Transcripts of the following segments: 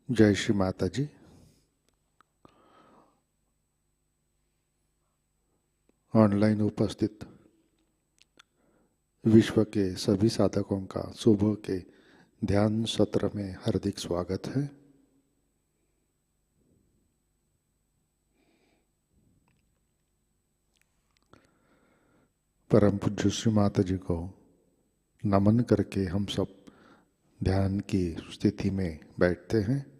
जय श्री माताजी। ऑनलाइन उपस्थित विश्व के सभी साधकों का सुबह के ध्यान सत्र में हार्दिक स्वागत है। परम पूज्य श्री माताजी को नमन करके हम सब ध्यान की स्थिति में बैठते हैं।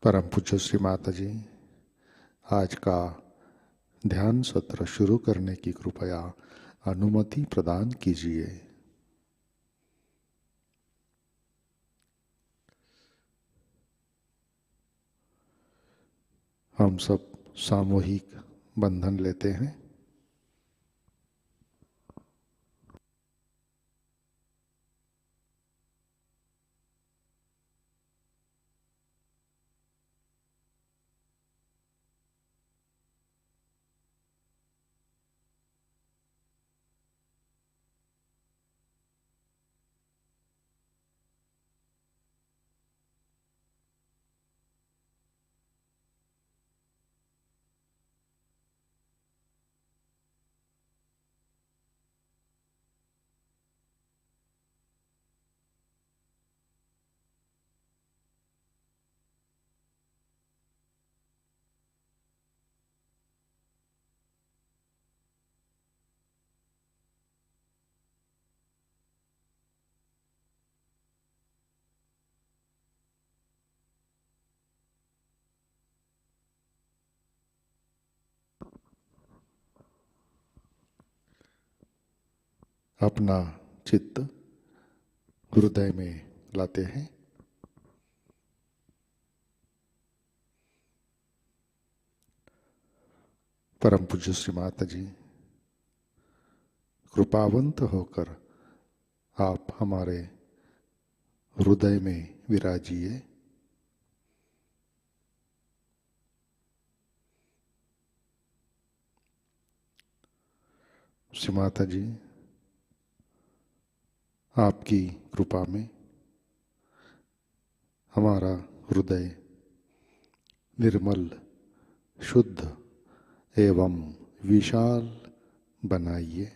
परम पूज्य श्री माताजी आज का ध्यान सत्र शुरू करने की कृपया अनुमति प्रदान कीजिए। हम सब सामूहिक बंधन लेते हैं। अपना चित्त हृदय में लाते हैं। परम पूज्य श्री माता जी, कृपावंत होकर आप हमारे हृदय में विराजिए। श्री माता जी, आपकी कृपा में हमारा हृदय निर्मल, शुद्ध एवं विशाल बनाइए।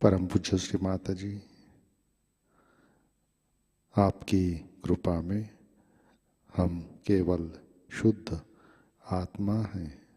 परम पूज्य श्री माता जी, आपकी कृपा में हम केवल शुद्ध आत्मा हैं।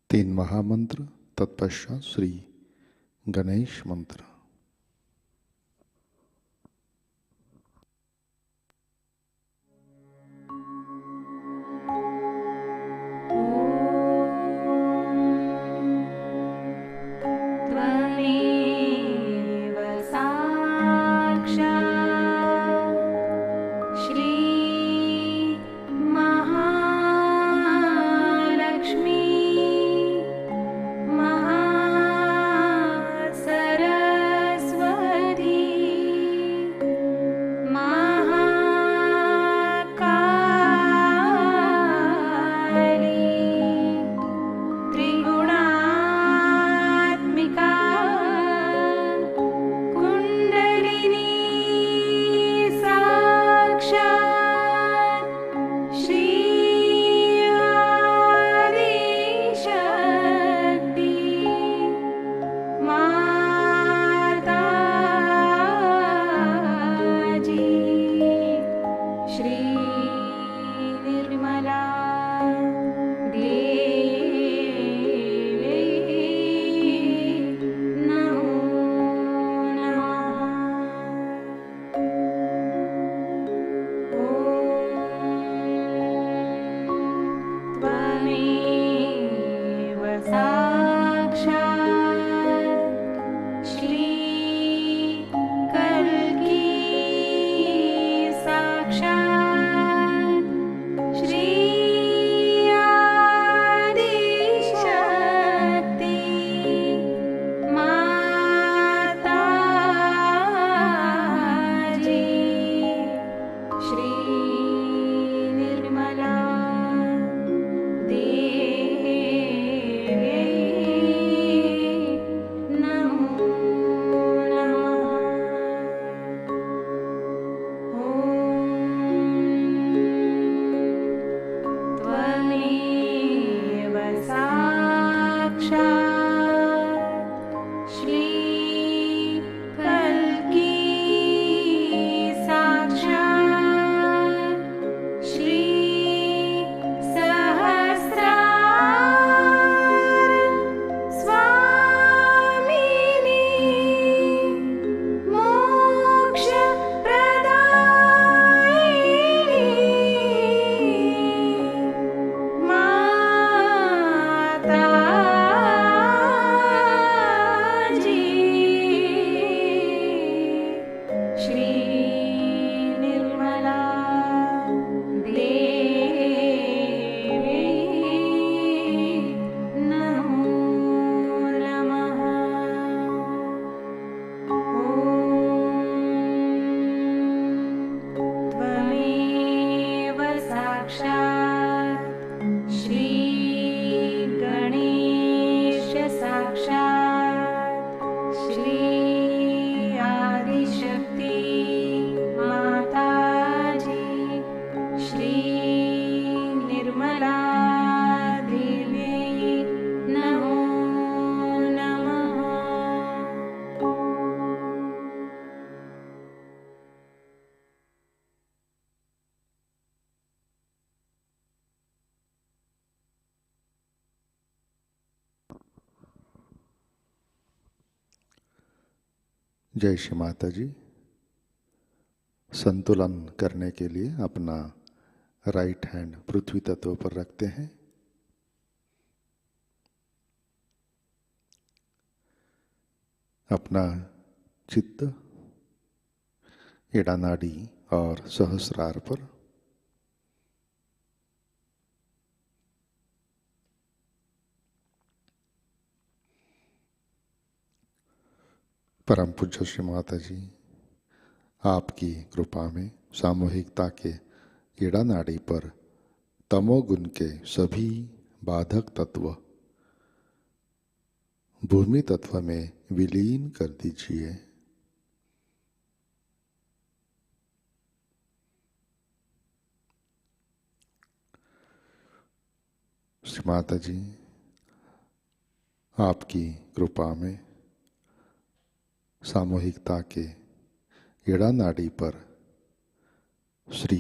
तीन महामंत्र, तत्पश्चात श्री गणेश मंत्र। जय श्री माता जी। संतुलन करने के लिए अपना राइट हैंड पृथ्वी तत्व पर रखते हैं। अपना चित्त एड़ा नाड़ी और सहस्रार पर, परम पूज्य श्री माता जी आपकी कृपा में सामूहिकता के एड़ा नाड़ी पर तमोगुण के सभी बाधक तत्व भूमि तत्व में विलीन कर दीजिए। श्री माता जी आपकी कृपा में सामूहिकता के एड़ा नाड़ी पर श्री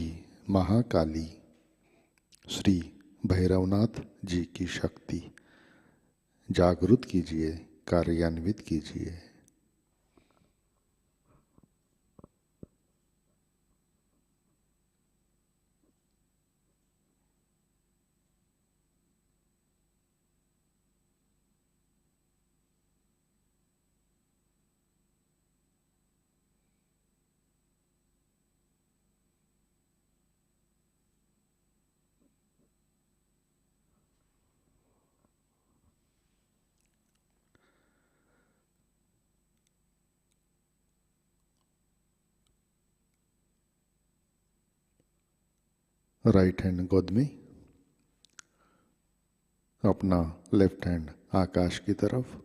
महाकाली श्री भैरवनाथ जी की शक्ति जागृत कीजिए, कार्यान्वित कीजिए। राइट हैंड गोद में, अपना लेफ्ट हैंड आकाश की तरफ,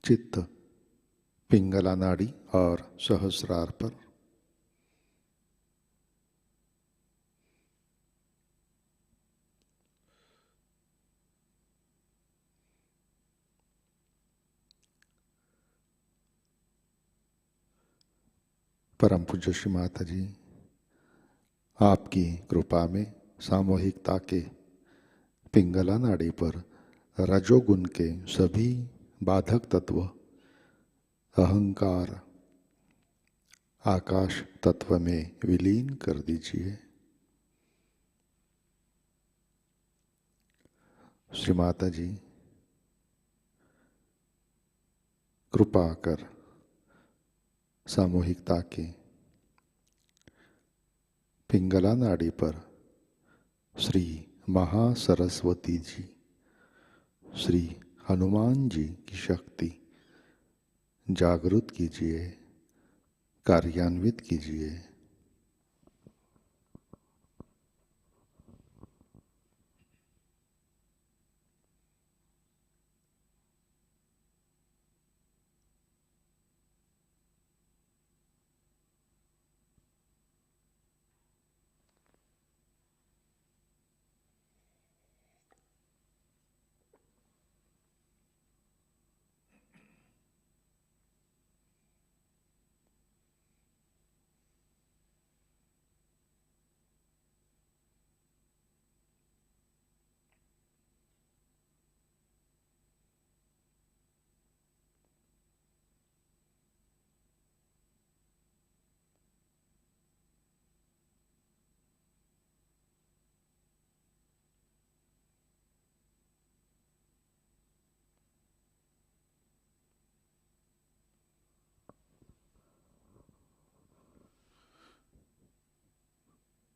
चित्त पिंगला नाड़ी और सहस्रार पर, परम पूज्य श्री माता जी आपकी कृपा में सामूहिकता के पिंगला नाड़ी पर रजोगुण के सभी बाधक तत्व अहंकार आकाश तत्व में विलीन कर दीजिए। श्री माता जी कृपा कर सामूहिकता के पिंगला नाड़ी पर श्री महासरस्वती जी श्री हनुमान जी की शक्ति जागृत कीजिए, कार्यान्वित कीजिए।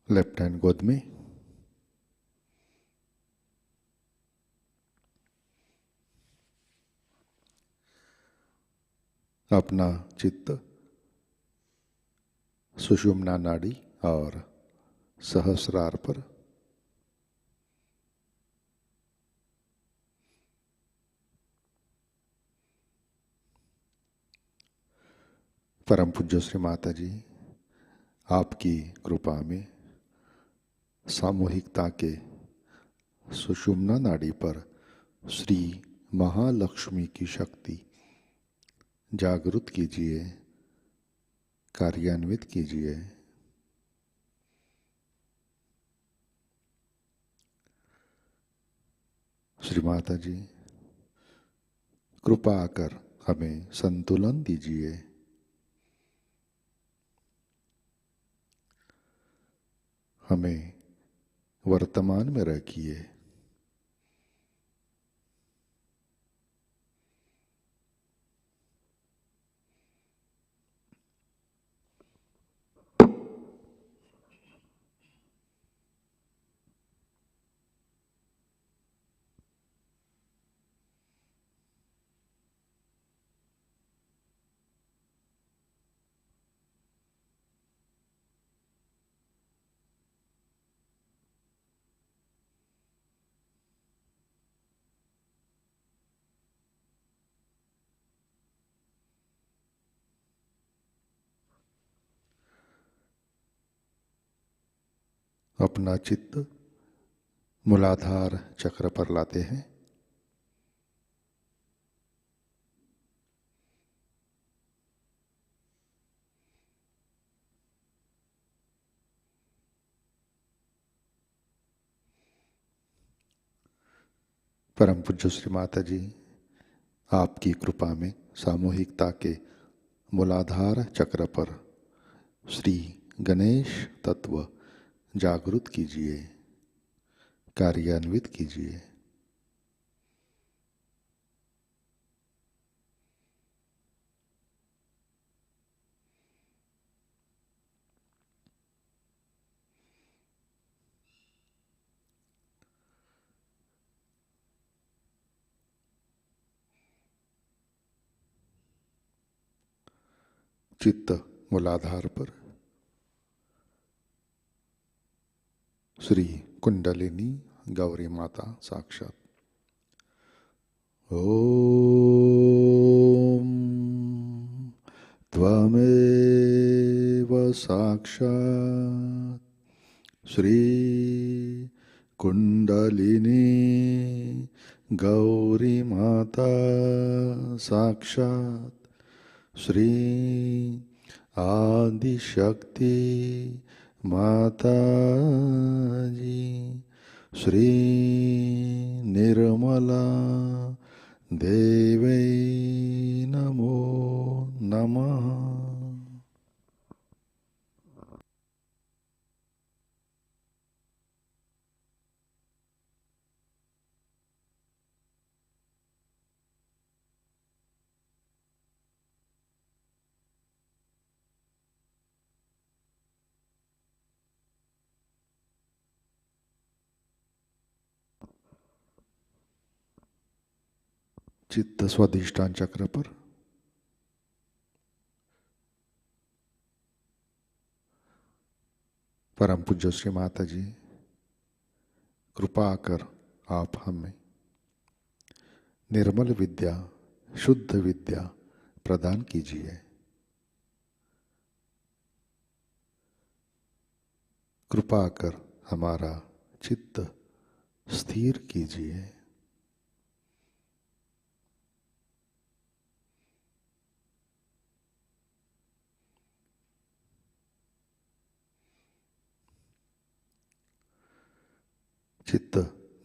लेफ्ट हैंड गोद में, अपना चित्त सुषुम्ना नाड़ी और सहस्रार पर, परम पूज्य श्री माता जी आपकी कृपा में सामूहिकता के सुषुम्ना नाड़ी पर श्री महालक्ष्मी की शक्ति जागृत कीजिए, कार्यान्वित कीजिए। श्री माता जी, कृपा कर हमें संतुलन दीजिए। हमें वर्तमान में रखिए। अपना चित्त मूलाधार चक्र पर लाते हैं। परम पूज्य श्री माता जी, आपकी कृपा में सामूहिकता के मूलाधार चक्र पर श्री गणेश तत्व जागृत कीजिए, कार्यान्वित कीजिए। चित्त मूलाधार पर श्री कुंडलिनी गौरी माता साक्षात। ओम त्वमेव साक्षात् श्री कुंडलिनी गौरी माता साक्षात् श्री आदिशक्ति माताजी श्री निर्मला देवै नमो नमः। चित्त स्वाधिष्ठान चक्र पर परम पूज्य श्री माता जी, कृपा कर आप हमें निर्मल विद्या, शुद्ध विद्या प्रदान कीजिए। कृपा कर हमारा चित्त स्थिर कीजिए। चित्त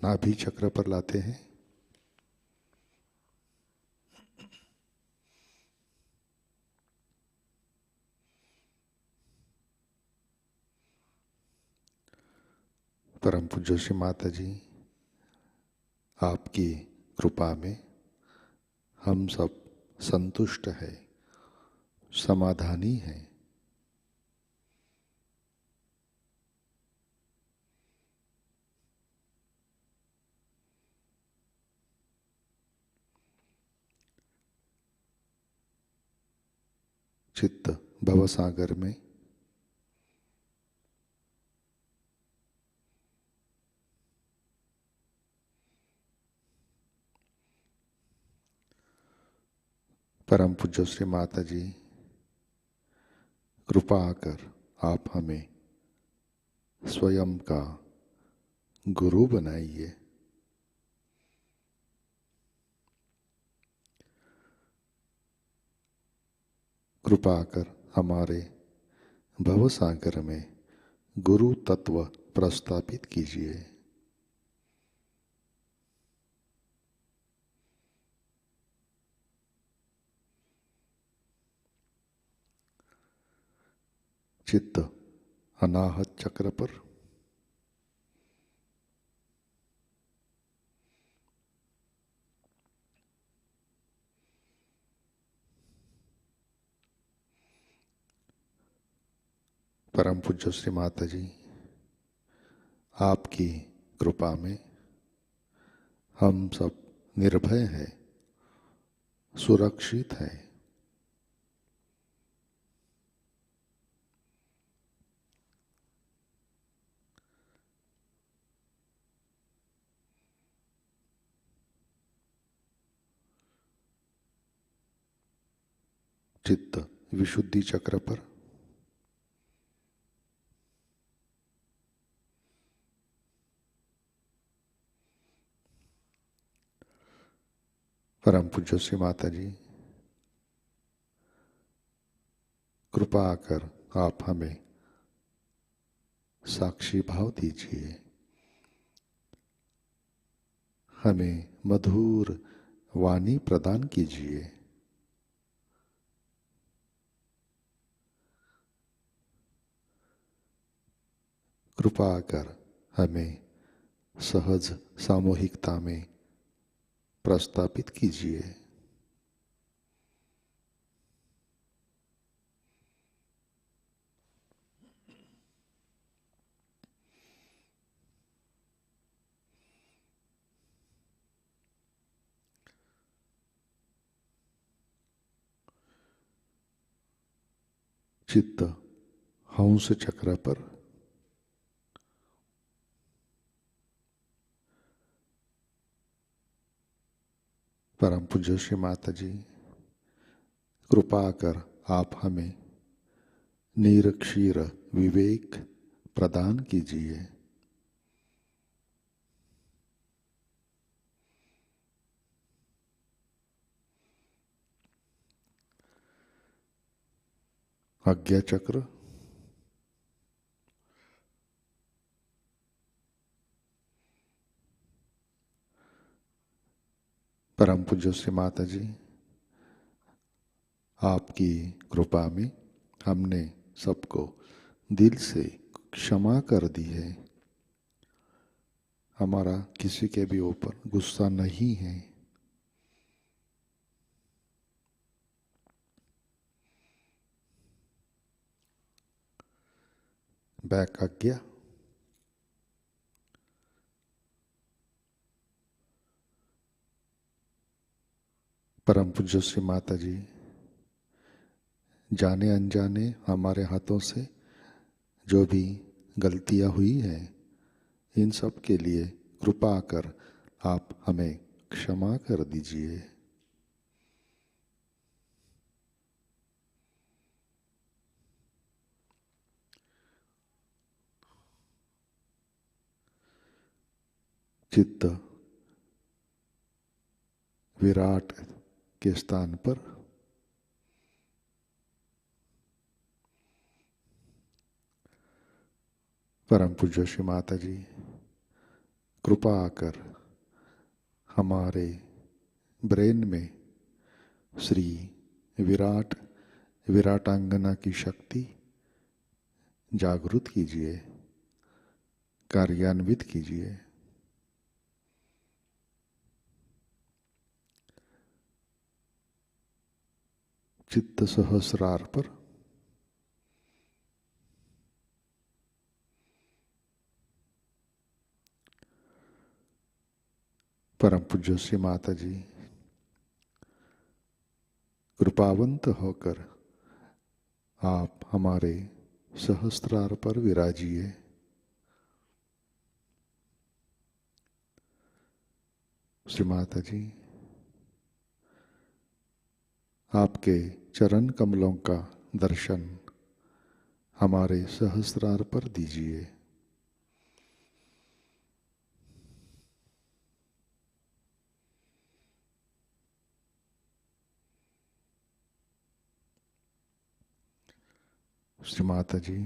नाभि चक्र पर लाते हैं। परम पूज्य श्री माता जी, आपकी कृपा में हम सब संतुष्ट है, समाधानी हैं। चित्त भवसागर में परम पूज्य श्री माता जी, कृपा कर आप हमें स्वयं का गुरु बनाइए। कृपा कर हमारे भवसागर में गुरु तत्व प्रस्थापित कीजिए। चित्त अनाहत चक्र पर, परम पूज्य श्री माताजी, आपकी कृपा में हम सब निर्भय हैं, सुरक्षित हैं। चित्त विशुद्धि चक्र पर, परम पूज्य श्री माताजी, कृपा कर आप हमें साक्षी भाव दीजिए, हमें मधुर वाणी प्रदान कीजिए। कृपा कर हमें सहज सामूहिकता में प्रस्तापित कीजिए। चित्त हंस चक्र पर, परम पूज्य श्री माताजी, कृपा कर आप हमें निरक्षीर विवेक प्रदान कीजिए। आज्ञा चक्र, परम पूज्य श्री माताजी, आपकी कृपा में हमने सबको दिल से क्षमा कर दी है। हमारा किसी के भी ऊपर गुस्सा नहीं है। बैक आज्ञा, परम पूज्य श्री माताजी, जाने अनजाने हमारे हाथों से जो भी गलतियां हुई हैं, इन सब के लिए कृपा कर आप हमें क्षमा कर दीजिए। चित्त विराट के स्थान पर, परम पूज्य श्री माताजी, कृपा कर हमारे ब्रेन में श्री विराट विराटांगना की शक्ति जागृत कीजिए, कार्यान्वित कीजिए। चित्त सहस्रार पर, परम पूज्य श्री माताजी, कृपावंत होकर आप हमारे सहस्त्रार पर विराजिए। श्री माताजी, आपके चरण कमलों का दर्शन हमारे सहस्त्रार पर दीजिए। श्री माताजी,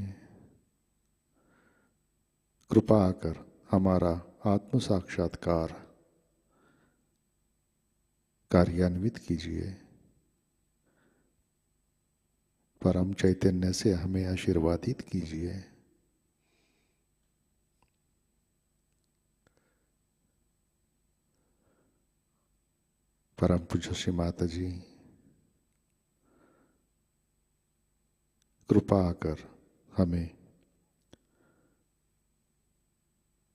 कृपा कर हमारा आत्म साक्षात्कार कार्यान्वित कीजिए। परम चैतन्य से हमें आशीर्वादित कीजिए। परम पूज्य श्री माताजी, कृपा कर हमें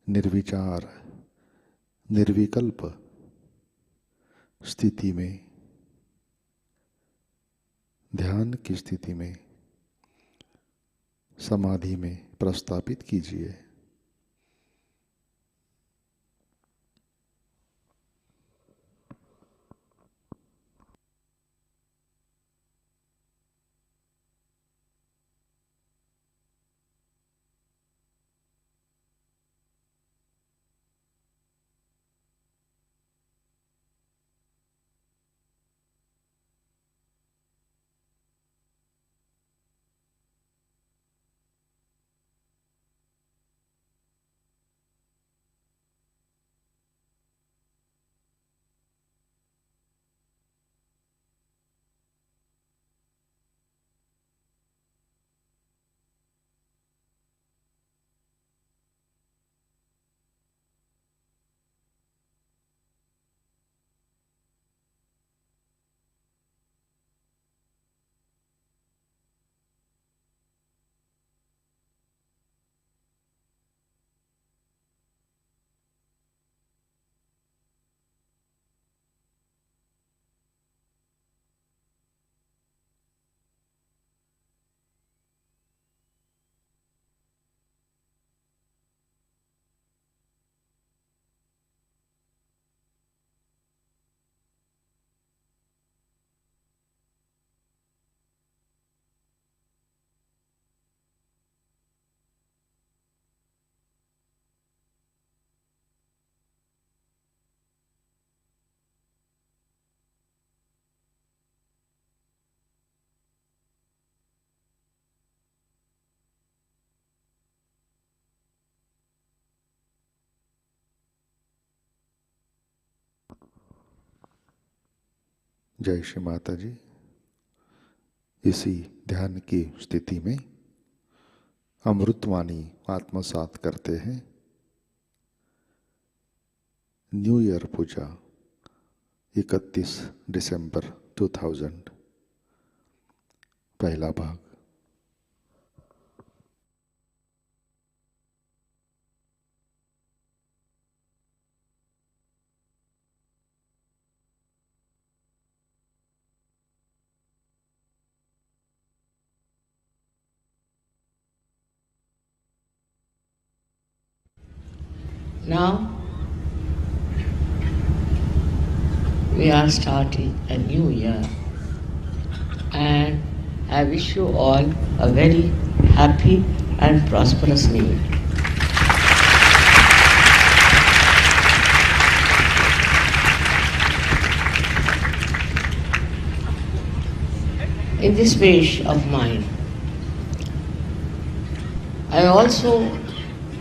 निर्विचार निर्विकल्प स्थिति में, ध्यान की स्थिति में, समाधि में प्रस्थापित कीजिए। जय श्री माता जी। इसी ध्यान की स्थिति में अमृतवाणी आत्मसात करते हैं। न्यू ईयर पूजा 31 दिसंबर 2000, पहला भाग। Now we are starting a new year, and I wish you all a very happy and prosperous new year. In this wish of mine, I also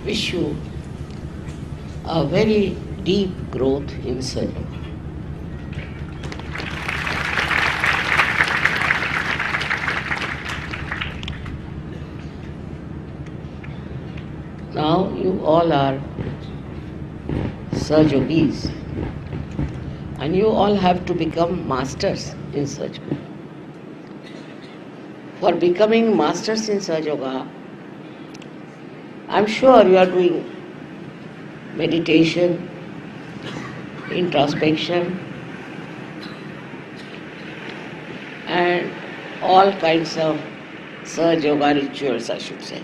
wish you a very deep growth in self. Now you all are Sahajogis, and you all have to become masters in Sahajayoga. For becoming masters in Sahajayoga, I'm sure you are doing meditation, introspection, and all kinds of Sahajayoga rituals, I should say.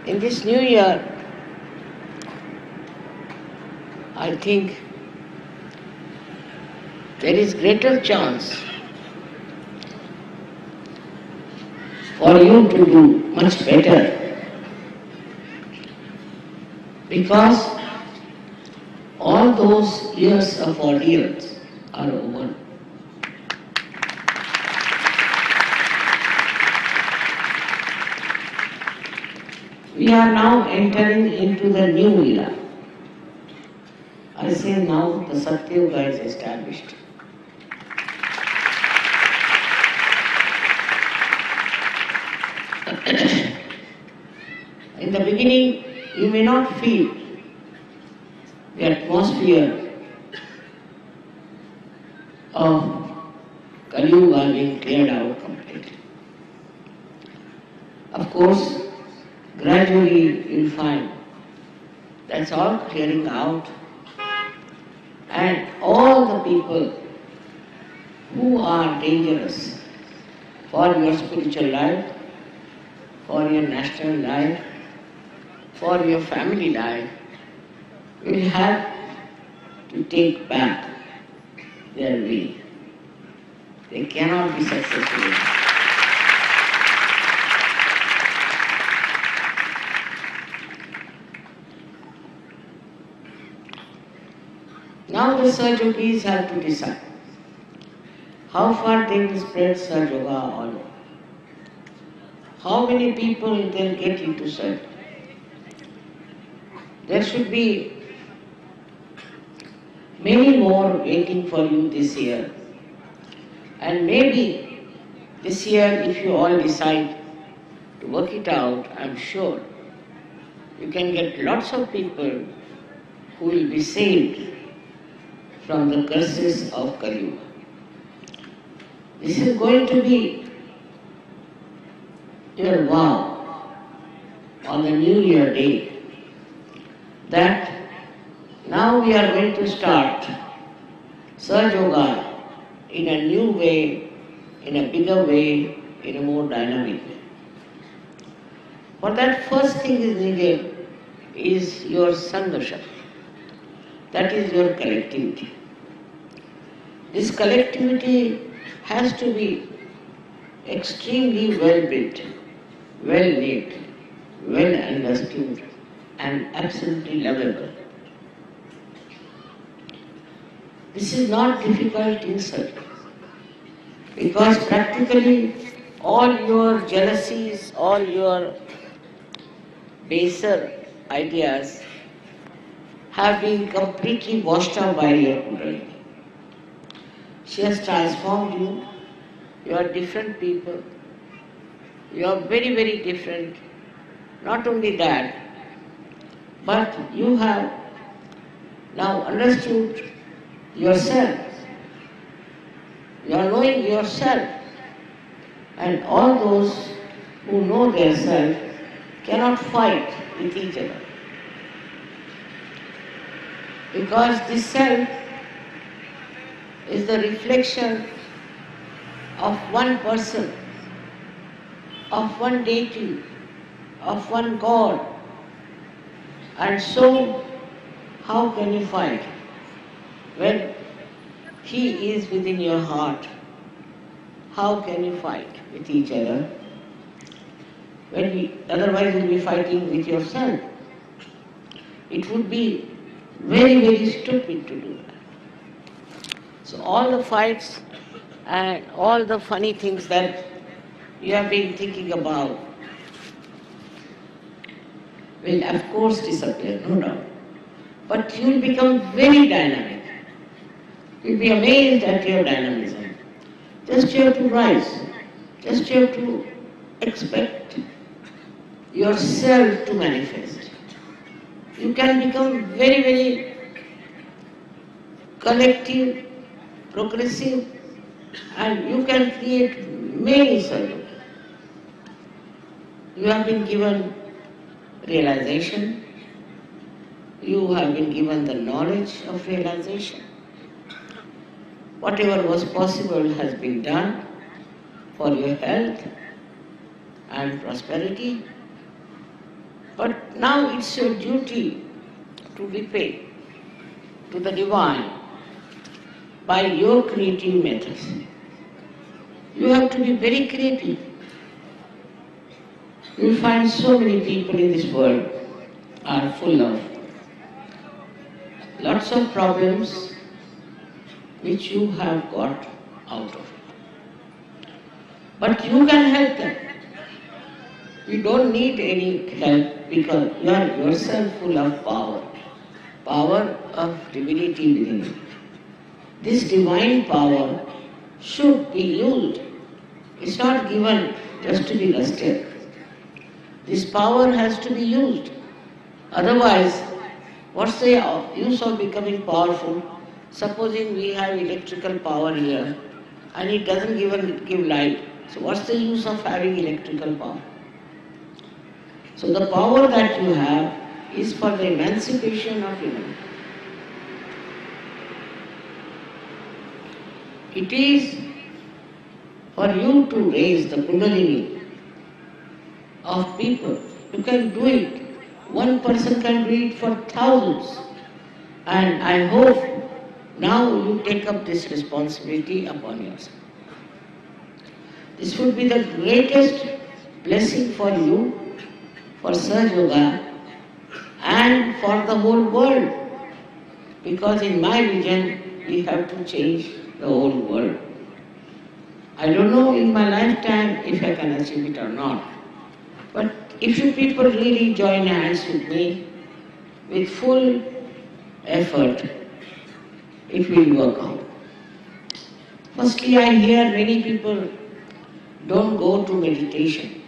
In this new year, I think there is greater chance for you to do much better, because all those years of ordeals are over. We are now entering into the new era. I say say now the Sahajayoga is established. In the beginning, you may not feel the atmosphere of Kali-yuga being cleared out completely. Of course, gradually you'll find that's all clearing out, and all the people who are dangerous for your spiritual life, for your national life, for your family life, will have to take back their way. They cannot be successful. Now the Sahajogis have to decide how far they will spread Sahajayoga all over. How many people they'll get into Sahajayoga. There should be many more waiting for you this year. And maybe this year, if you all decide to work it out, I'm sure you can get lots of people who will be saved from the curses of Kali-yuga. This is going to be your vow on the New Year day, that now we are going to start Sahajayoga in a new way, in a bigger way, in a more dynamic way. For that, first thing is needed is your Sangha. That is your collectivity. This collectivity has to be extremely well built, well knit, well understood, and absolutely lovable. This is not difficult in search, because practically all your jealousies, all your baser ideas have been completely washed out by your Kundalini. She has transformed you. You are different people. You are very, very different. Not only that, but you have now understood yourself. You are knowing yourself. And all those who know their self cannot fight with each other. Because this self is the reflection of one person, of one deity, of one God. And so, how can you fight when He is within your heart? How can you fight with each other? Otherwise you'll be fighting with yourself. It would be very, very stupid to do that. So all the fights and all the funny things that you have been thinking about will of course disappear, no doubt. But you will become very dynamic. You will be amazed at your dynamism. Just you have to rise. Just you have to expect yourself to manifest. You can become very, very collective, progressive, and you can create many solutions. You have been given realization. You have been given the knowledge of realization. Whatever was possible has been done for your health and prosperity. But now it's your duty to repay to the divine by your creative methods. You have to be very creative. You will find so many people in this world are full of lots of problems which you have got out of it. But you can help them. You don't need any help because you are yourself full of power. power of divinity within you. This divine power should be used. It's not given just to be lusted. This power has to be used. Otherwise, what's the use of becoming powerful? Supposing we have electrical power here and it doesn't give light. So what's the use of having electrical power? So the power that you have is for the emancipation of humanity. It is for you to raise the Kundalini of people. You can do it. One person can do it for thousands. And I hope now you take up this responsibility upon yourself. This would be the greatest blessing for you, for Sahajayoga, and for the whole world. Because in my vision, we have to change the whole world. I don't know in my lifetime if I can achieve it or not. But if you people really join hands with me, with full effort, it will work out. Firstly, I hear many people don't go to meditation,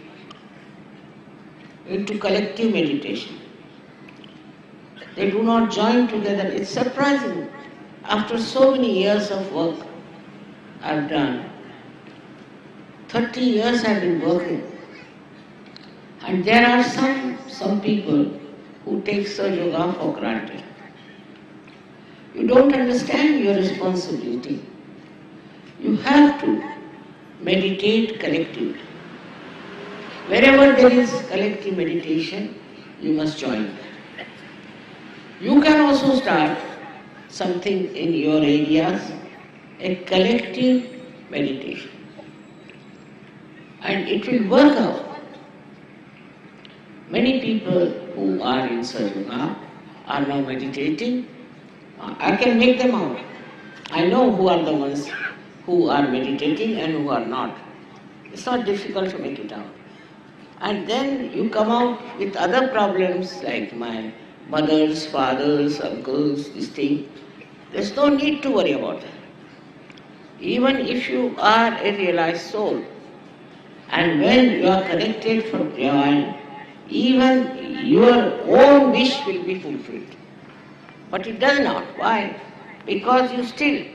into collective meditation. They do not join together. It's surprising. After so many years of work I've done, 30 years I've been working, and there are some people who take Sahajayoga for granted. You don't understand your responsibility. You have to meditate collectively. Wherever there is collective meditation, you must join. You can also start something in your areas, a collective meditation. And it will work out. Many people who are in Sahajayoga are now meditating. I can make them out. I know who are the ones who are meditating and who are not. It's not difficult to make it out. And then you come out with other problems like my mothers, fathers, uncles, this thing. There's no need to worry about that. Even if you are a realized soul, and when you are connected from divine, even your own wish will be fulfilled. But it does not. Why? Because you still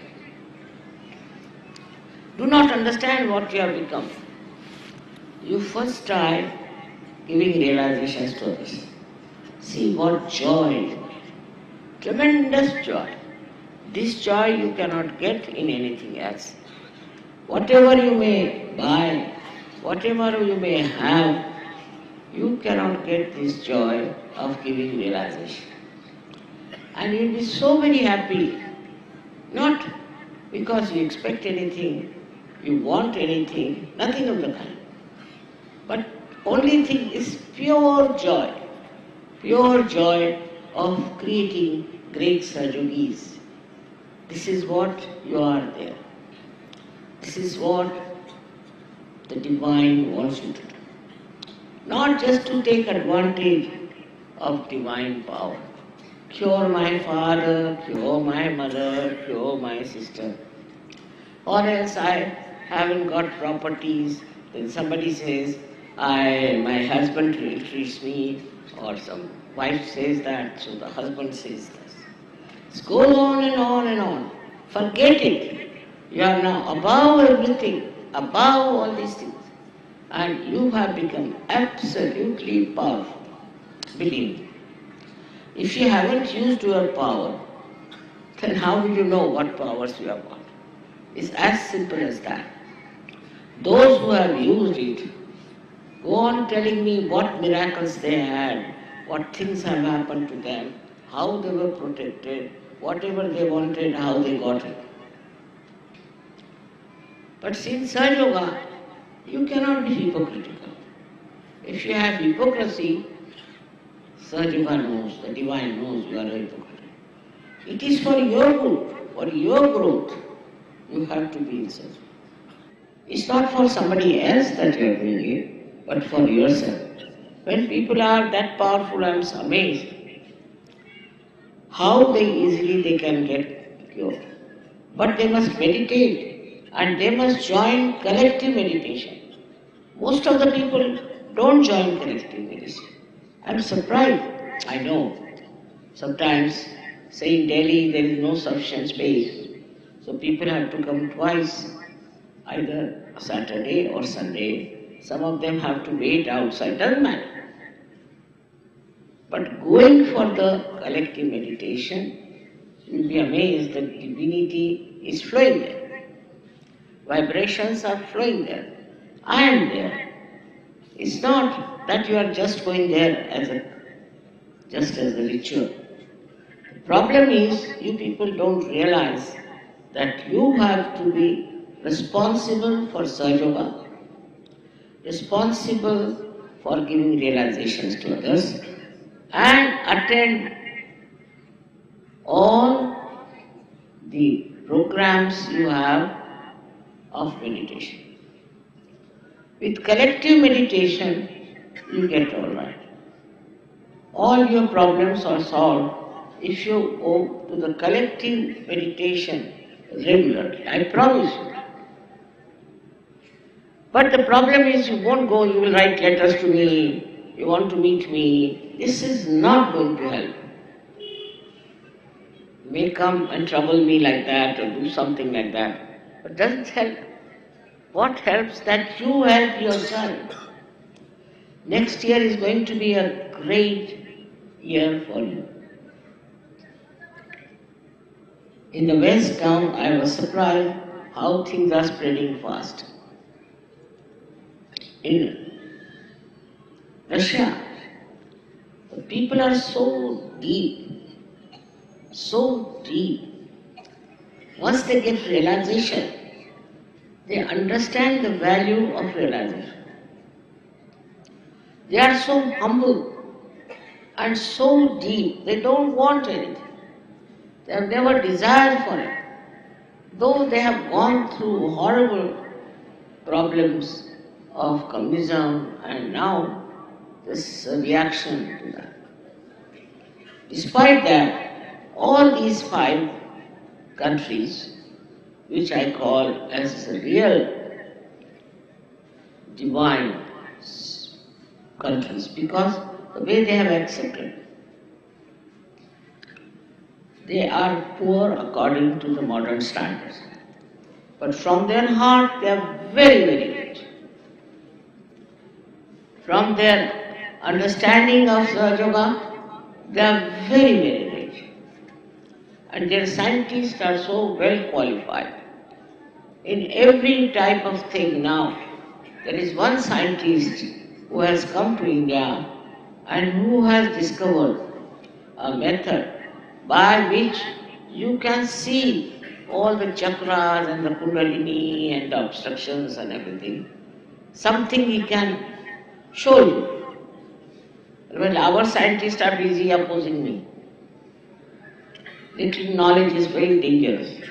do not understand what you have become. You first try giving realizations to others. See what joy, tremendous joy. This joy you cannot get in anything else. Whatever you may buy, whatever you may have, you cannot get this joy of giving realization. And you'll be so very happy, not because you expect anything, you want anything, nothing of the kind. But only thing is pure joy of creating great Sahajogis. This is what you are there. This is what the divine wants you to do. Not just to take advantage of divine power. Cure my father, cure my mother, cure my sister. Or else I haven't got properties. Then somebody says, my husband treats me, or some wife says that, so the husband says this. It goes on and on and on. Forget it. You are now above everything, above all these things. And you have become absolutely powerful. Believe me. If you haven't used your power, then how will you know what powers you have got? It's as simple as that. Those who have used it, go on telling me what miracles they had, what things have happened to them, how they were protected, whatever they wanted, how they got it. But since Sahajayoga, you cannot be hypocritical. If you have hypocrisy, Sahajayoga knows, the divine knows you are a hypocrite. It is for your good, for your growth, you have to be in Sahajayoga. It's not for somebody else that you are doing it, but for yourself. When people are that powerful, I am amazed how easily they can get cured. But they must meditate and they must join collective meditation. Most of the people don't join collective meditation. I'm surprised. I know. Sometimes, say in Delhi, there is no sufficient space. So people have to come twice, either Saturday or Sunday. Some of them have to wait outside, doesn't matter. But going for the collective meditation, you'll be amazed that divinity is flowing there. Vibrations are flowing there. I am there. It's not that you are just going there just as a ritual. The problem is you people don't realize that you have to be responsible for Sahajayoga, responsible for giving realizations to others, and attend all the programs you have of meditation. With collective meditation, you get all right. All your problems are solved if you go to the collective meditation regularly. I promise you. But the problem is you won't go, you will write letters to me, you want to meet me. This is not going to help. You may come and trouble me like that or do something like that, but it doesn't help. What helps? That you help yourself. Next year is going to be a great year for you. In the West now, I was surprised how things are spreading fast. In Russia, the people are so deep. Once they get realization, they understand the value of realization. They are so humble and so deep, they don't want anything. They have never desired for it. Though they have gone through horrible problems of communism and now this reaction to that. Despite that, all these 5 countries, which I call as real divine countries, because the way they have accepted, they are poor according to the modern standards. But from their heart, they are very, very rich. From their understanding of Sahajayoga, they are very, very rich. And their scientists are so well qualified. In every type of thing now, there is one scientist who has come to India and who has discovered a method by which you can see all the chakras and the kundalini and the obstructions and everything. Something he can show you. Well, our scientists are busy opposing me. Little knowledge is very dangerous.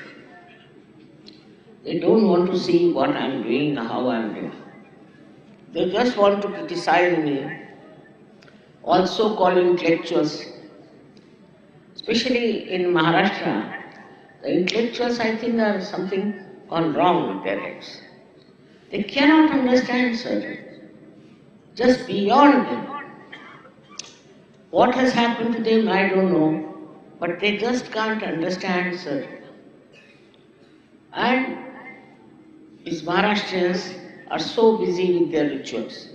They don't want to see what I am doing, how I am doing. They just want to criticize me, also calling intellectuals. Especially in Maharashtra, the intellectuals, I think, are something gone wrong with their heads. They cannot understand surgery, just beyond them. What has happened to them, I don't know, but they just can't understand surgery. And these Maharashtrians are so busy with their rituals.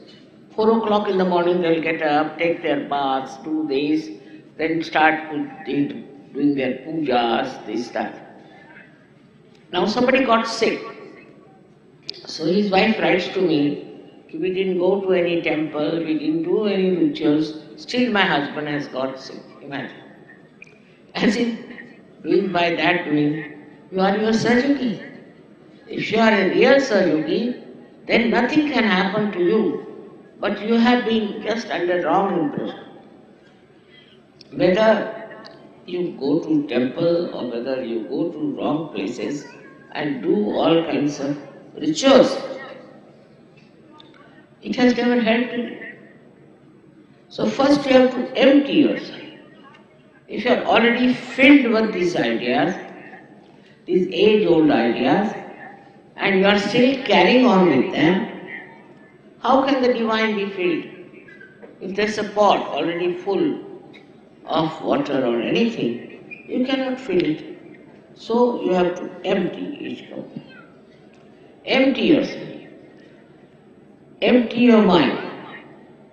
4 o'clock in the morning they'll get up, take their baths, do this, then start doing their pujas, this, that. Now somebody got sick. So his wife writes to me, we didn't go to any temple, we didn't do any rituals, still my husband has got sick. Imagine. As if doing by that doing, you are your Sahajayogi. If you are a real Sahajayogi, then nothing can happen to you. But you have been just under wrong impression. Whether you go to temple or whether you go to wrong places and do all kinds of rituals, it has never helped you. So first you have to empty yourself. If you are already filled with these ideas, these age-old ideas, and you are still carrying on with them, how can the divine be filled? If there's a pot already full of water or anything, you cannot fill it. So you have to empty each cup. Empty yourself. Empty your mind.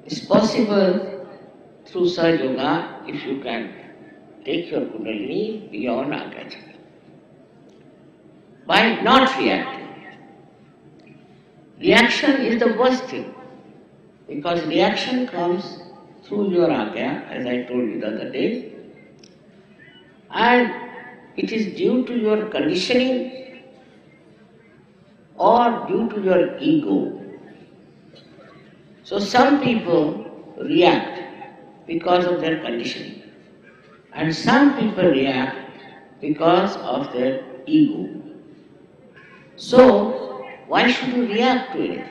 It's possible through Sahajayoga if you can take your Kundalini beyond Agya by not reacting. Reaction is the worst thing, because reaction comes through your Agya, as I told you the other day, and it is due to your conditioning or due to your ego. So some people react because of their conditioning, and some people react because of their ego. So, why should you react to it?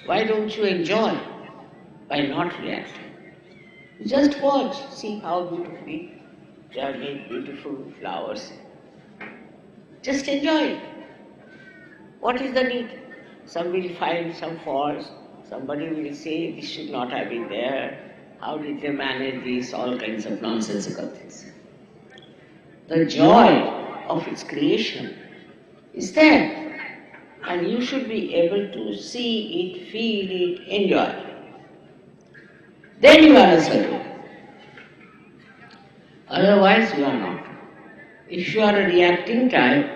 Why don't you enjoy by not reacting? Just watch, see how beautifully they have made beautiful flowers. Just enjoy it. What is the need? Some will find some faults, somebody will say this should not have been there, how did they manage this, all kinds of nonsensical things. The joy of its creation is there. And you should be able to see it, feel it, enjoy it. Then you are a sadhu. Otherwise you are not. If you are a reacting type,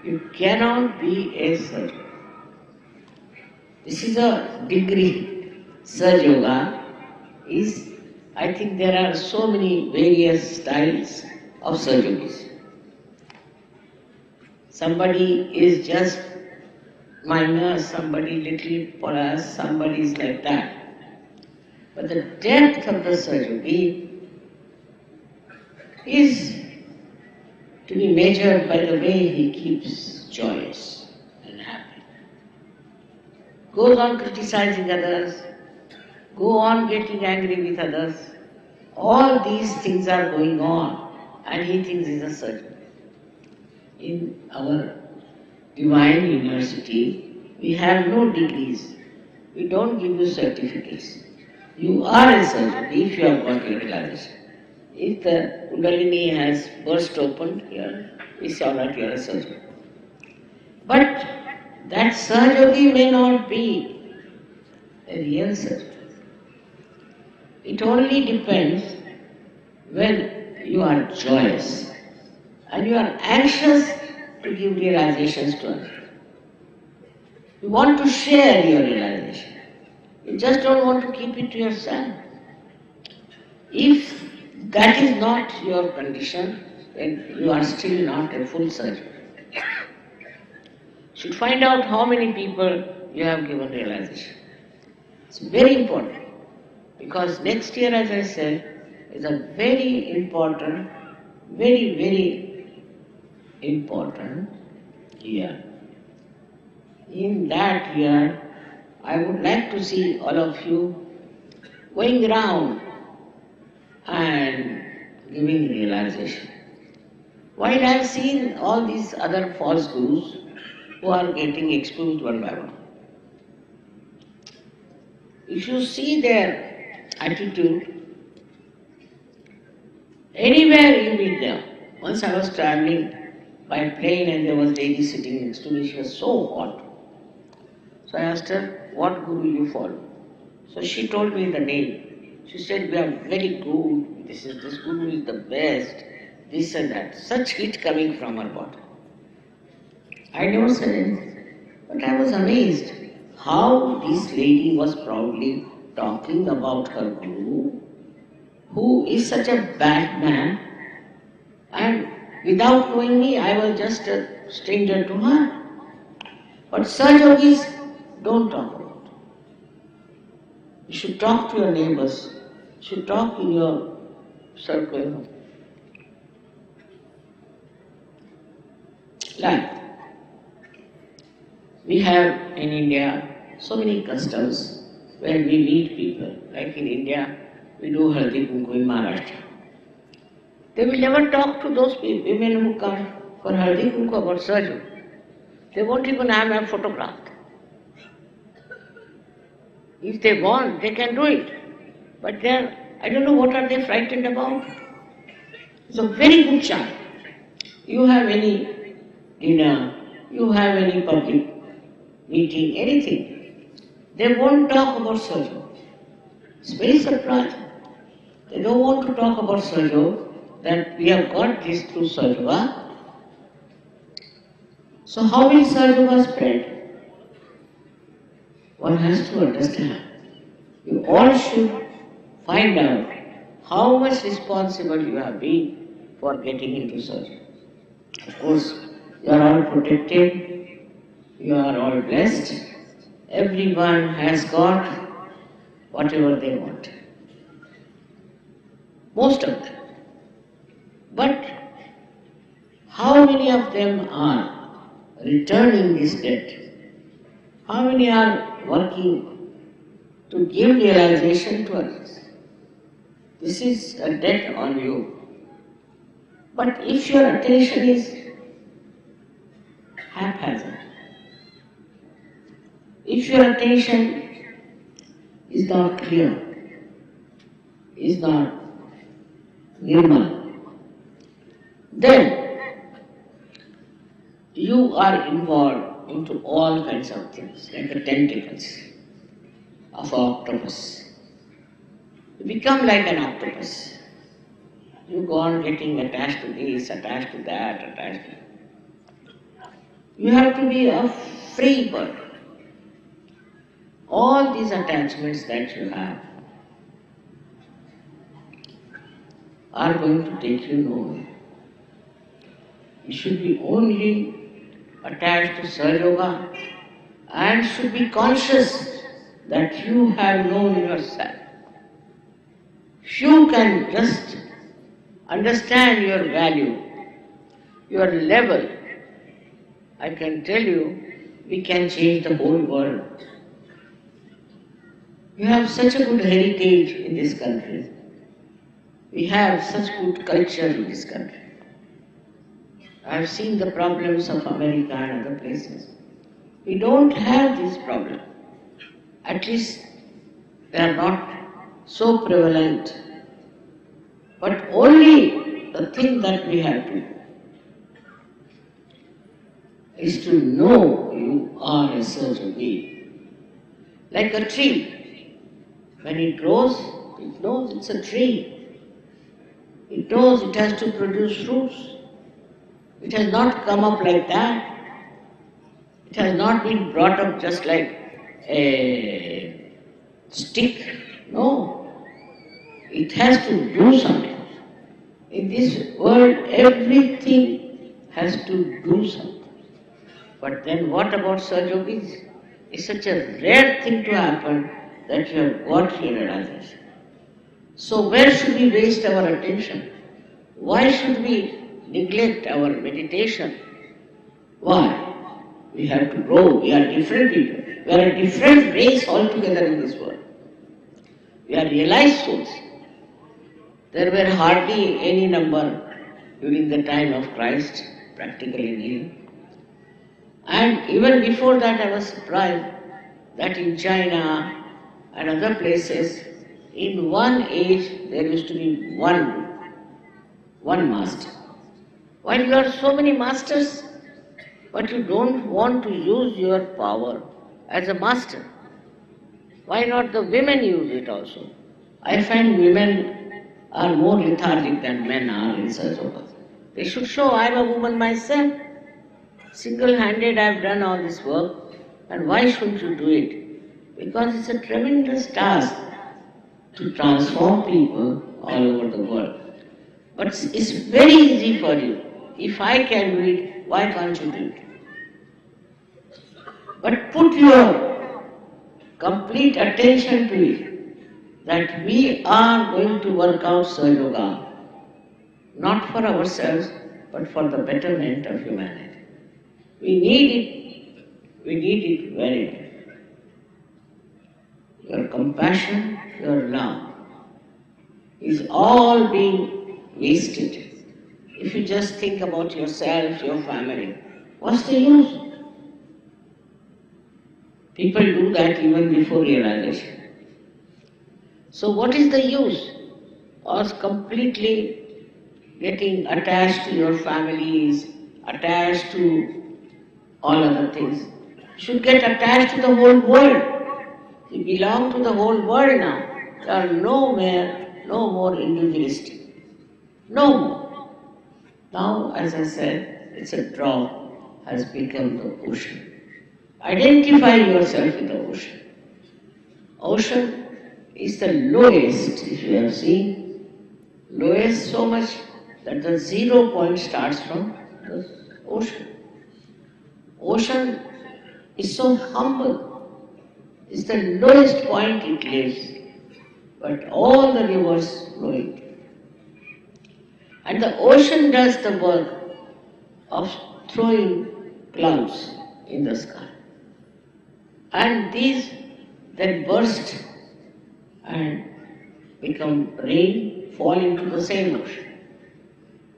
you cannot be a sadhu. This is a degree. Sahajayoga is, I think there are so many various styles of Sahajayogis. Somebody is just minor, somebody little plus, somebody is like that. But the depth of the Sahajayogi is to be measured by the way he keeps joyous and happy. Goes on criticizing others, go on getting angry with others. All these things are going on and he thinks he's a Sahajayogi. In our Divine University, we have no degrees. We don't give you certificates. You are a Sahajayogi if you have got your realization. If the Kundalini has burst open here, we say, all right, you are a Sahajayogi. But that Sahajayogi may not be a real Sahajayogi. It only depends when you are joyous and you are anxious to give realizations to others. You want to share your realization. You just don't want to keep it to yourself. If that is not your condition, then you are still not a full Sahajayogi. You should find out how many people you have given realization. It's very important, because next year, as I said, is a very important, very important year. In that year, I would like to see all of you going around and giving realization. While I have seen all these other false gurus who are getting exposed one by one, if you see their attitude, anywhere you meet them. Once I was traveling by plane and there was a lady sitting next to me, she was so hot. So I asked her, what guru you follow? So she told me the name. She said, we are very good, this guru is the best, this and that. Such heat coming from her body. I never said anything, but I was amazed how this lady was proudly talking about her guru, who is such a bad man, and without knowing me, I was just a stranger to her. But Sahajayogis don't talk about it. You should talk to your neighbors. You should talk in your circle. Like, we have in India so many customs where we meet people. Like in India, we do Haldi Kunku in Maharashtra. They will never talk to those women who come for Haldi Kunku about Sahajayoga. They won't even have a photograph. If they want, they can do it. But I don't know what are they frightened about. It's a very good chance. You have any dinner, you have any public meeting, anything. They won't talk about Sahajayoga. It's very surprising. They don't want to talk about Sahajayoga, that we have got this through Sahajayoga. So how will Sahajayoga spread? One has to understand. You all should find out how much responsible you have been for getting into Sahajayoga. Of course, you are all protected, you are all blessed, everyone has got whatever they want. Most of them. But how many of them are returning this debt? How many are working to give realization to others? This is a debt on you. But if your attention is haphazard, if your attention is not clear, is not nirmal, then you are involved into all kinds of things, like the tentacles of an octopus. You become like an octopus. You go on getting attached to this, attached to that, attached to that. You have to be a free bird. All these attachments that you have are going to take you nowhere. You should be only attached to Sahajayoga and should be conscious that you have known yourself. If you can just understand your value, your level, I can tell you, we can change the whole world. We have such a good heritage in this country. We have such good culture in this country. I have seen the problems of America and other places. We don't have this problem. At least they are not so prevalent. But only the thing that we have to do is to know you are a certain being. Like a tree. When it grows, it knows it's a tree. It knows it has to produce fruits. It has not come up like that. It has not been brought up just like a stick. No. It has to do something. In this world, everything has to do something. But then what about Sahajogis? It's such a rare thing to happen that you have got your realization. So where should we waste our attention? Why should we neglect our meditation? Why? We have to grow. We are different people. We are a different race altogether in this world. We are realized souls. There were hardly any number during the time of Christ, practically nil. And even before that I was surprised that in China and other places, in one age there used to be one master. While you are so many masters, but you don't want to use your power as a master. Why not the women use it also? I find women are more lethargic than men are in Sahajayoga. They should show I am a woman myself. Single-handed I have done all this work, and why shouldn't you do it? Because it's a tremendous task to transform people all over the world. But it's very easy for you. If I can do it, why can't you do it? But put your complete attention to it, that we are going to work out Sahajayoga, not for ourselves, but for the betterment of humanity. We need it very much. Your compassion, your love is all being wasted if you just think about yourself, your family, what's the use? People do that even before realization. So what is the use of completely getting attached to your families, attached to all other things? You should get attached to the whole world. You belong to the whole world now. You are no more individualistic. No more. Now, as I said, it's a drop has become the ocean. Identify yourself with the ocean. Ocean is the lowest, if you have seen, lowest so much that the 0 point starts from the ocean. Ocean is so humble, it's the lowest point it lives, but all the rivers flow into it. And the ocean does the work of throwing clouds in the sky. And these then burst and become rain, fall into the same ocean.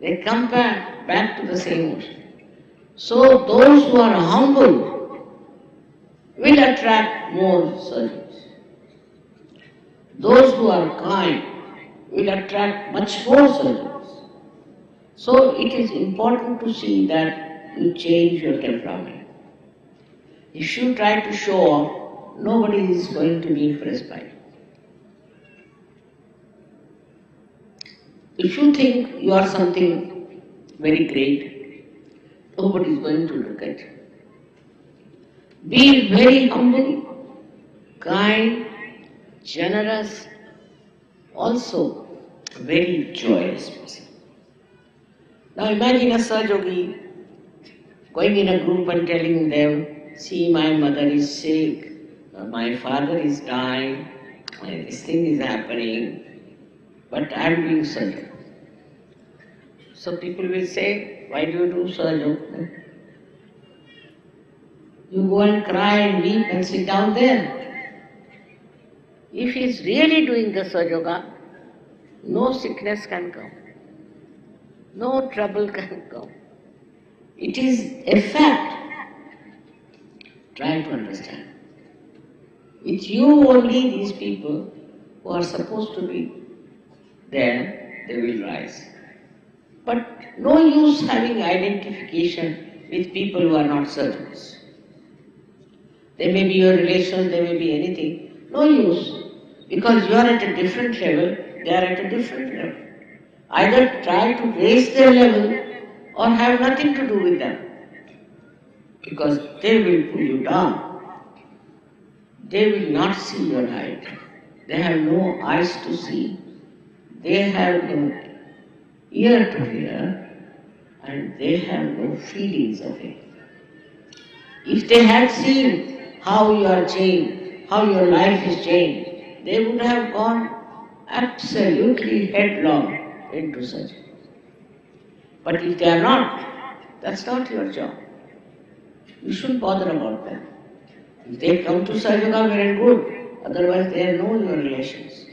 They come back to the same ocean. So those who are humble will attract more surgeons. Those who are kind will attract much more surgeons. So it is important to see that you change your temperament. If you try to show off, nobody is going to be impressed by it. If you think you are something very great, nobody is going to look at you. Be very humble, kind, generous, also very joyous person. Now imagine a Sahajayogi going in a group and telling them, see, my mother is sick, my father is dying, this thing is happening, but I am doing Sahajayoga. So people will say, why do you do Sahajayoga? You go and cry and weep and sit down there. If he is really doing the Sahajayoga, no sickness can come, no trouble can come. It is a fact. Try to understand. It's you only, these people who are supposed to be there, they will rise. But no use having identification with people who are not surgeons. They may be your relations, they may be anything. No use. Because you are at a different level, they are at a different level. Either try to raise their level or have nothing to do with them. Because they will pull you down. They will not see your light. They have no eyes to see. They have no ear to hear. And they have no feelings of it. If they had seen how you are changed, how your life is changed, they would have gone absolutely headlong into surgery. But if they are not, that's not your job. You shouldn't bother about them. If they come to Sahajayoga, well and good. Otherwise, they are no your relations.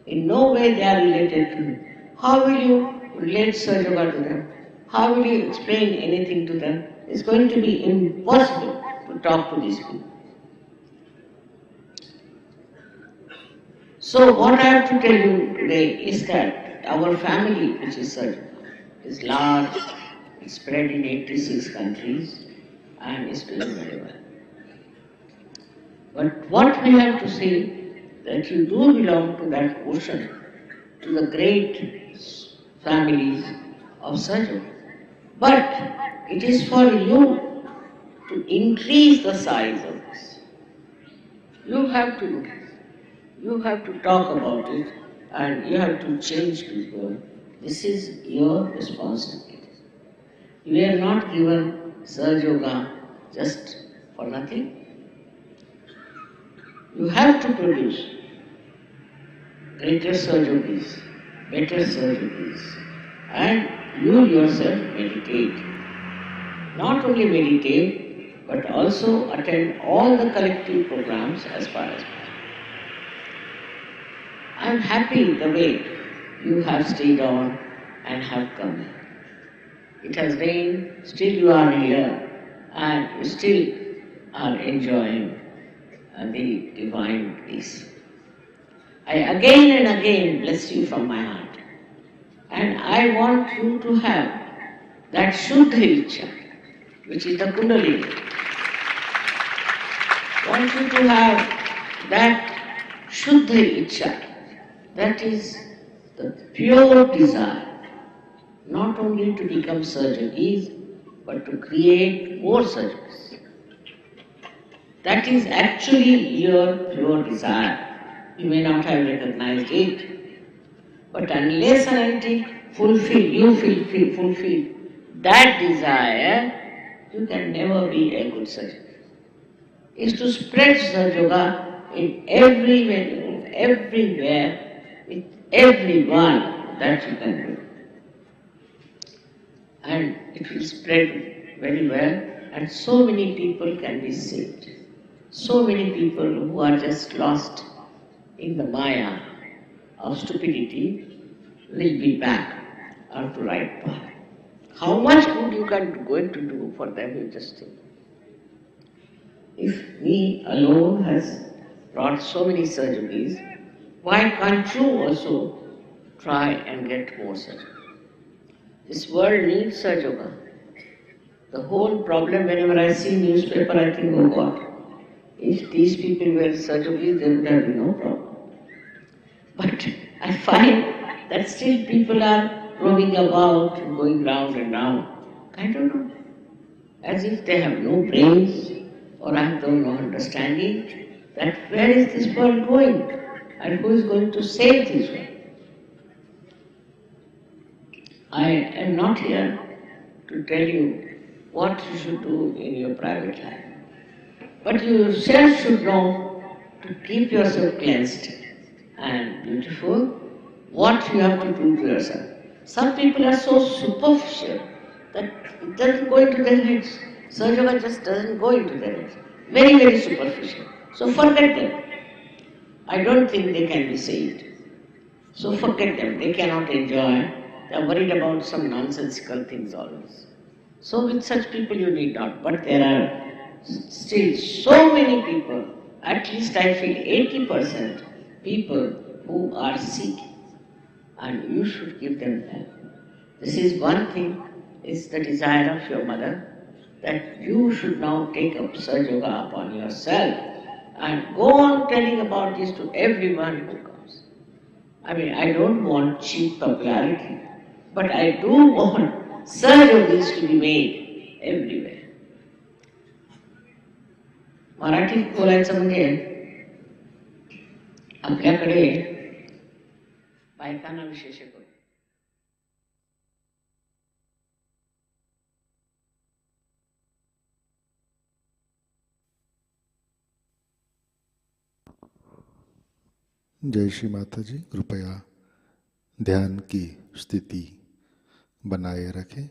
In no way they are related to you. How will you relate Sahajayoga to them? How will you explain anything to them? It's going to be impossible to talk to these people. So what I have to tell you today is that our family, which is Sahajayoga, is large, it's spread in 86 countries, and is doing very well. But what we have to say, that you do belong to that ocean, to the great families of Sahajayoga. But it is for you to increase the size of this. You have to do this. You have to talk about it, and you have to change people. This is your responsibility. We are not given Sahajayoga just for nothing. You have to produce greater Sahajayogis, better Sahajayogis, and you yourself meditate. Not only meditate, but also attend all the collective programs as far as possible. I am happy the way you have stayed on and have come. it has rained, still you are here and you still are enjoying the divine peace. I again and again bless you from my heart. And I want you to have that Shuddha Ichcha, which is the Kundalini. I want you to have that Shuddha Ichcha, that is the pure desire, not only to become Sahajayogis, but to create more Sahajayogis. That is actually your pure desire. You may not have recognized it, but unless and until you fulfill that desire, you can never be a good Sahajayogi. Is to spread Sahajayoga in everywhere, with everyone that you can do. And it will spread very well, and so many people can be saved. So many people who are just lost in the maya of stupidity will be back on the right path. How much good you can going to do for them, you just think. If me alone has brought so many Sahajayogis, why can't you also try and get more Sahajayogis? This world needs Sahajayoga. The whole problem, whenever I see newspaper, I think, oh God, if these people were Sahajayogis, there would have been no problem. But I find that still people are roaming about, going round and round. I don't know. As if they have no brains or have no understanding that where is this world going and who is going to save this world. I am not here to tell you what you should do in your private life. But you yourself should know to keep yourself cleansed and beautiful, what you have to do to yourself. Some people are so superficial that it doesn't go into their heads. Sahajayoga just doesn't go into their heads. Very, very superficial. So forget them. I don't think they can be saved. So forget them. They cannot enjoy. They are worried about some nonsensical things always. So with such people you need not. But there are still so many people, at least I feel 80% people who are sick, and you should give them help. This is one thing, is the desire of your mother, that you should now take up Sahajayoga upon yourself and go on telling about this to everyone who comes. I mean, I don't want cheap popularity, but I do want Sahajayogis to be made everywhere. मराठीत बोलायचं म्हणजे आपल्याकडे बायकांना विशेष करू. जय श्री माता जी, कृपया ध्यान की स्थिति बनाए रखें.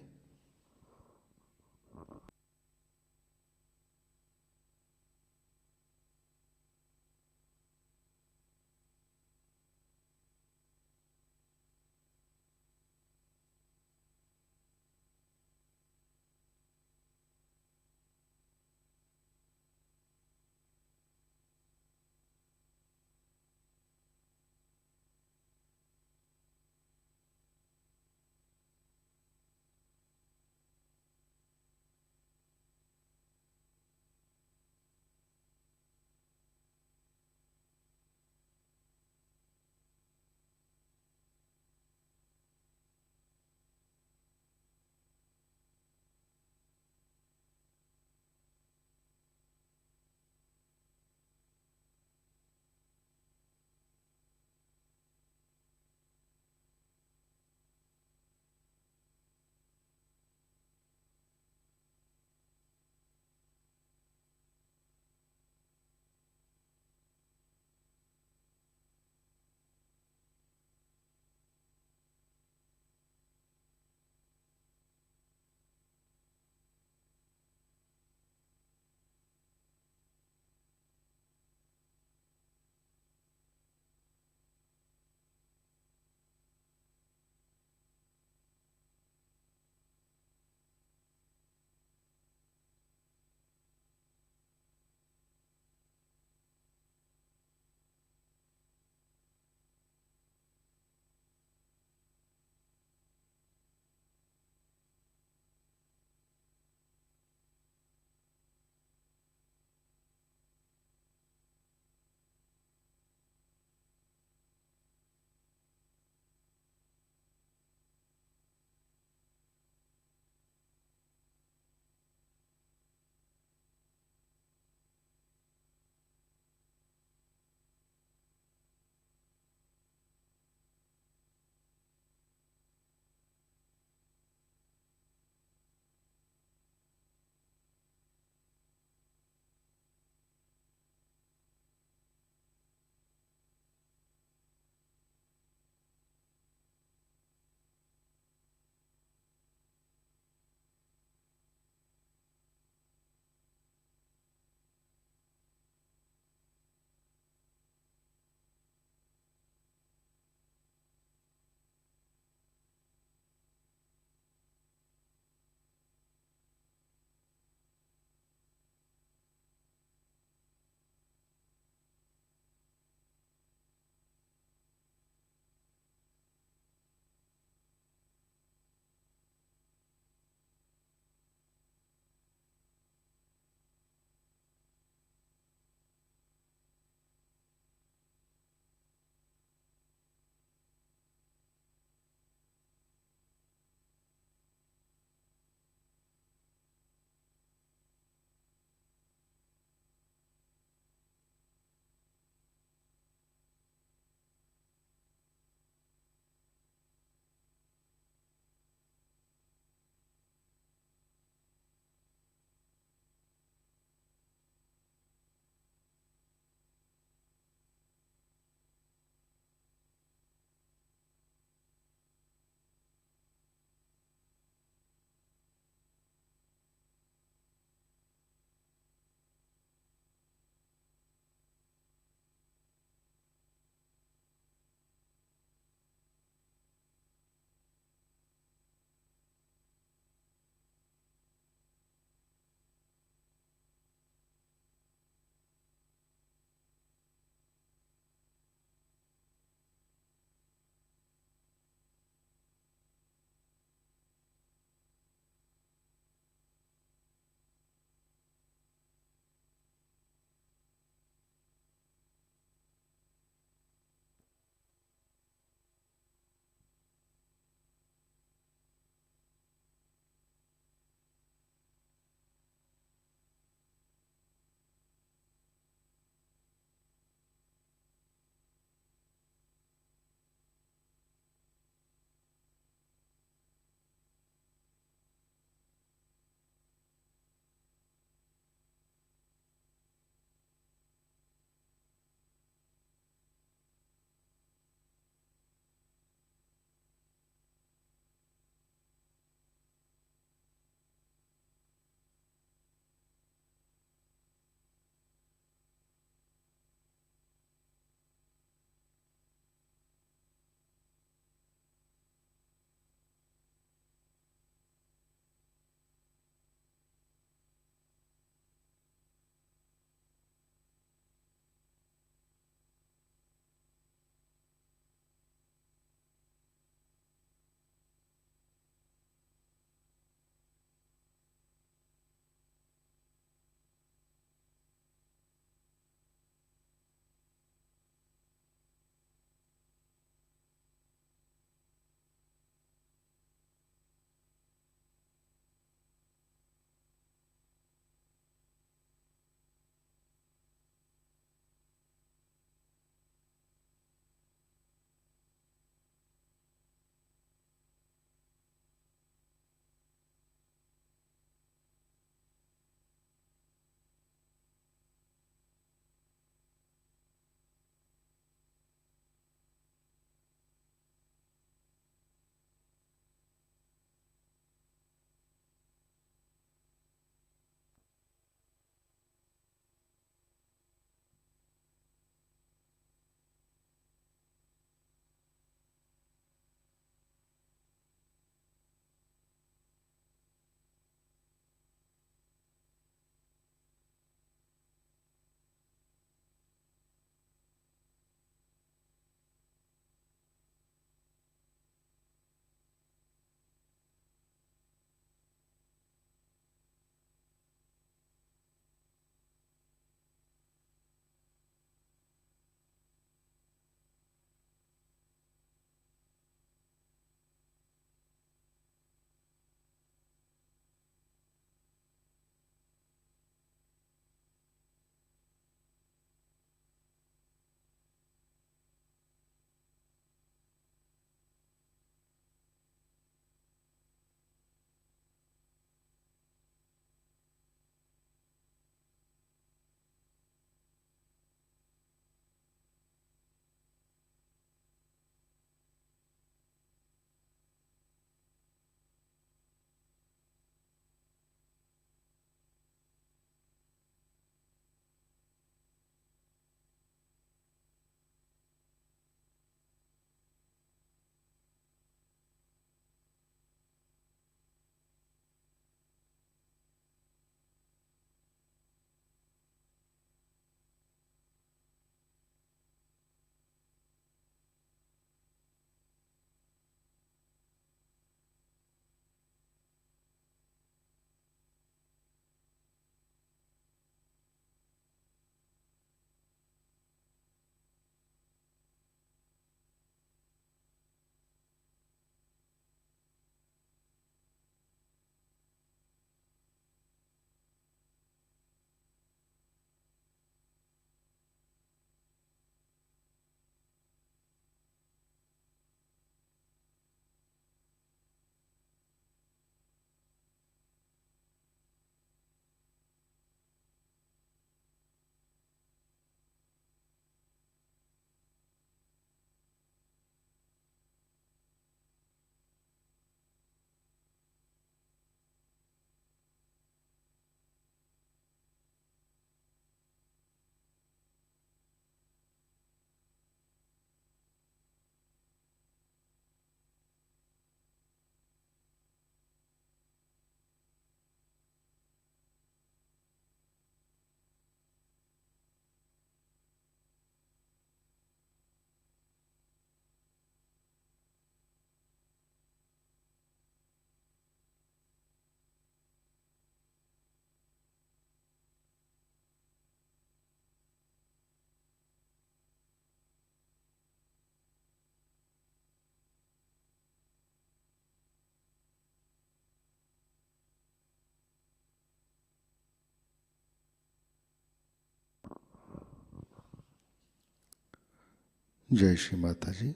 जय श्री माता जी।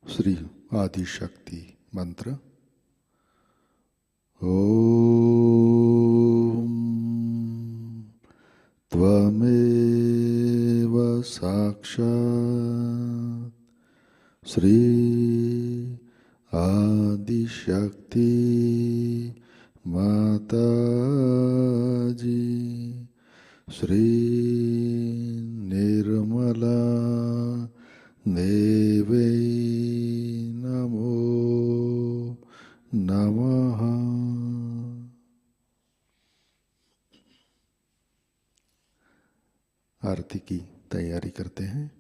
श्री आदि शक्ति मंत्र। ओम त्वमेव साक्षात् श्री आदि शक्ति माताजी श्री निर्मला देवी नमो नमः। आरती की तैयारी करते हैं।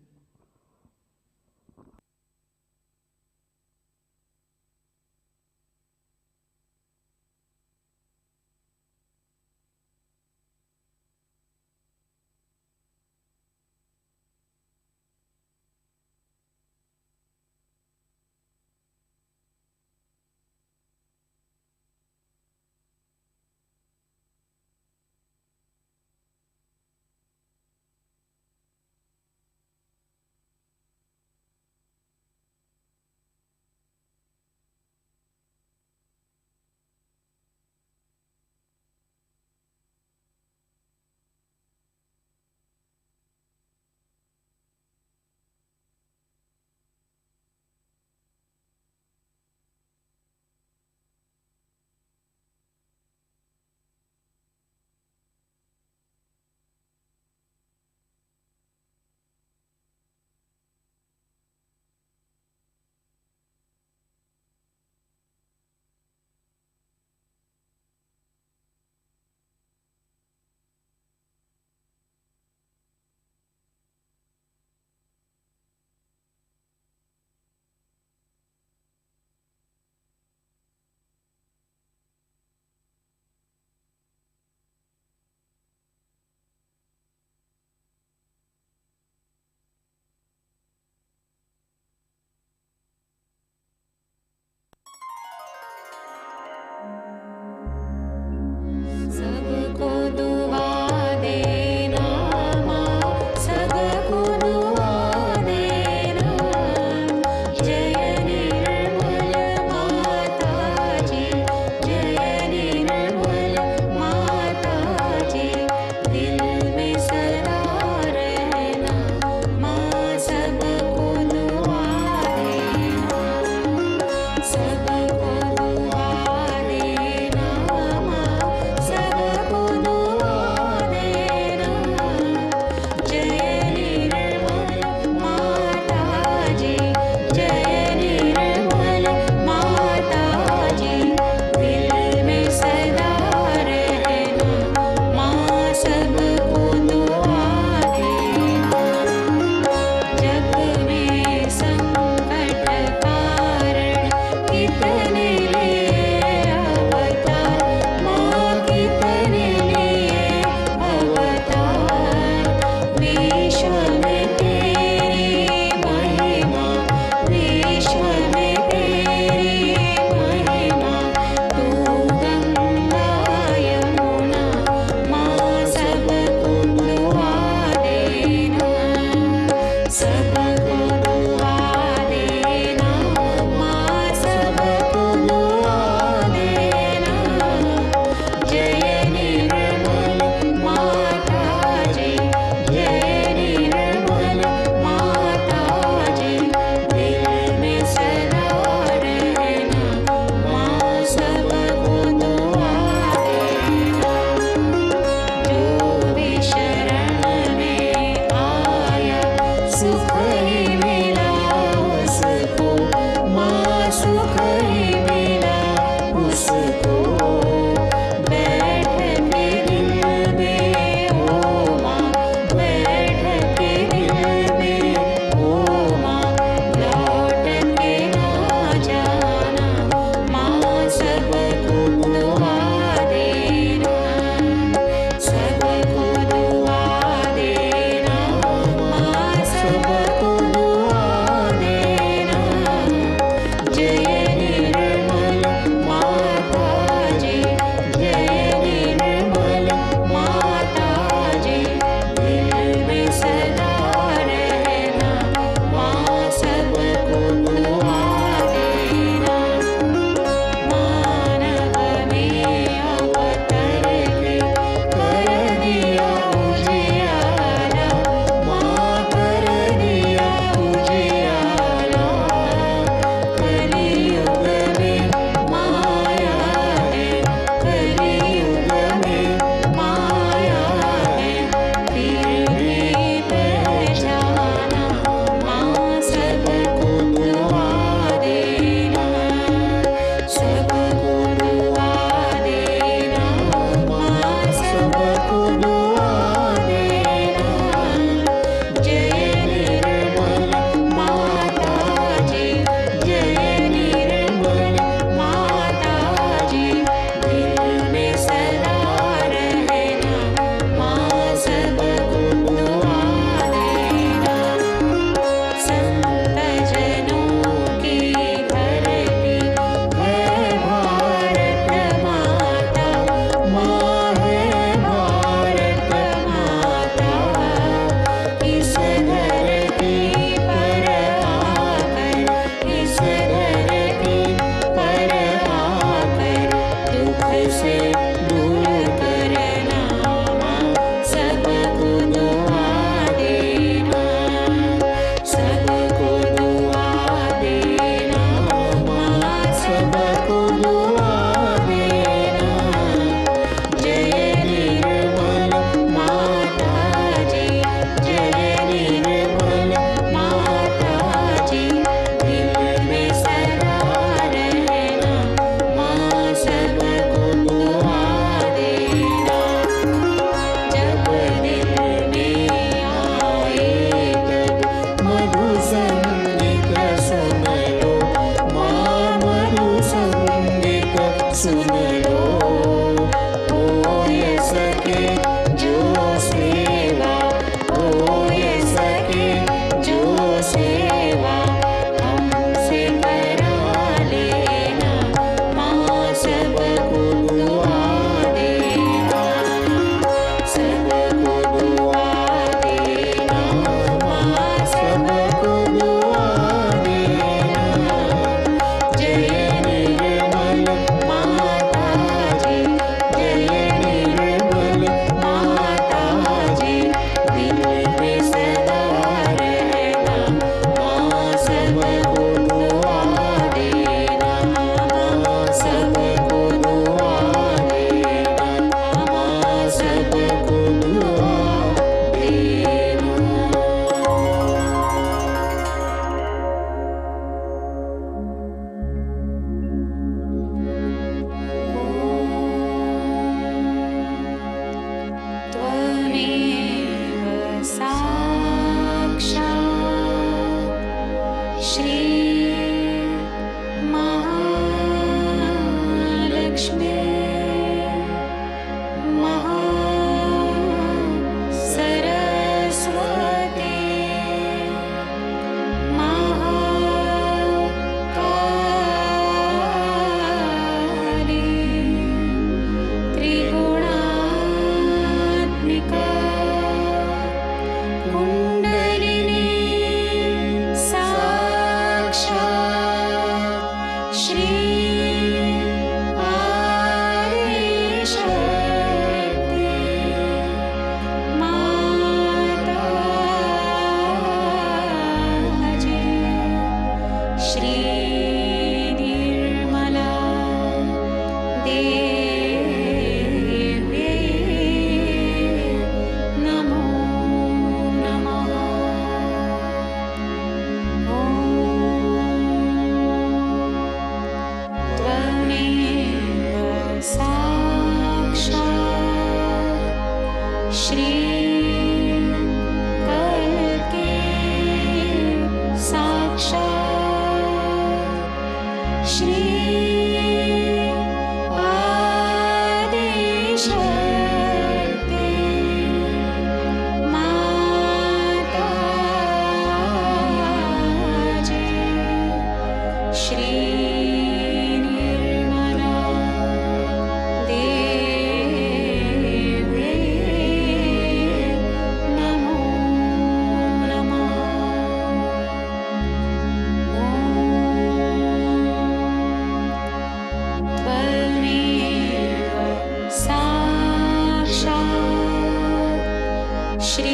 श्री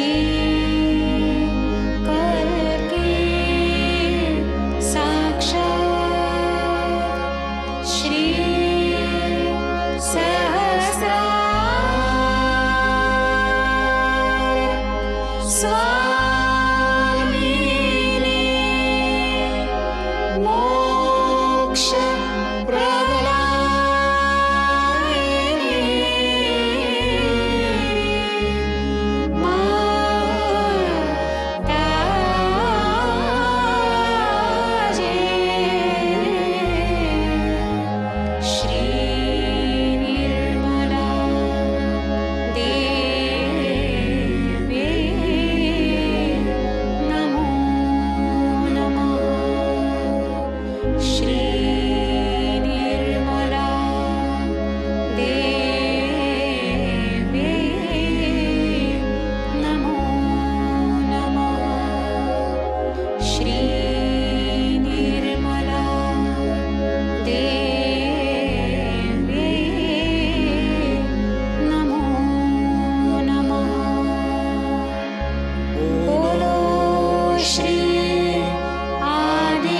करके साक्षात् श्री सहस्रार स्वामिने मोक्ष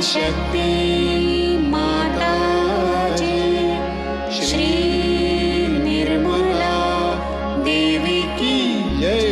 शक्ति माताजी श्री निर्मला देवी की जय।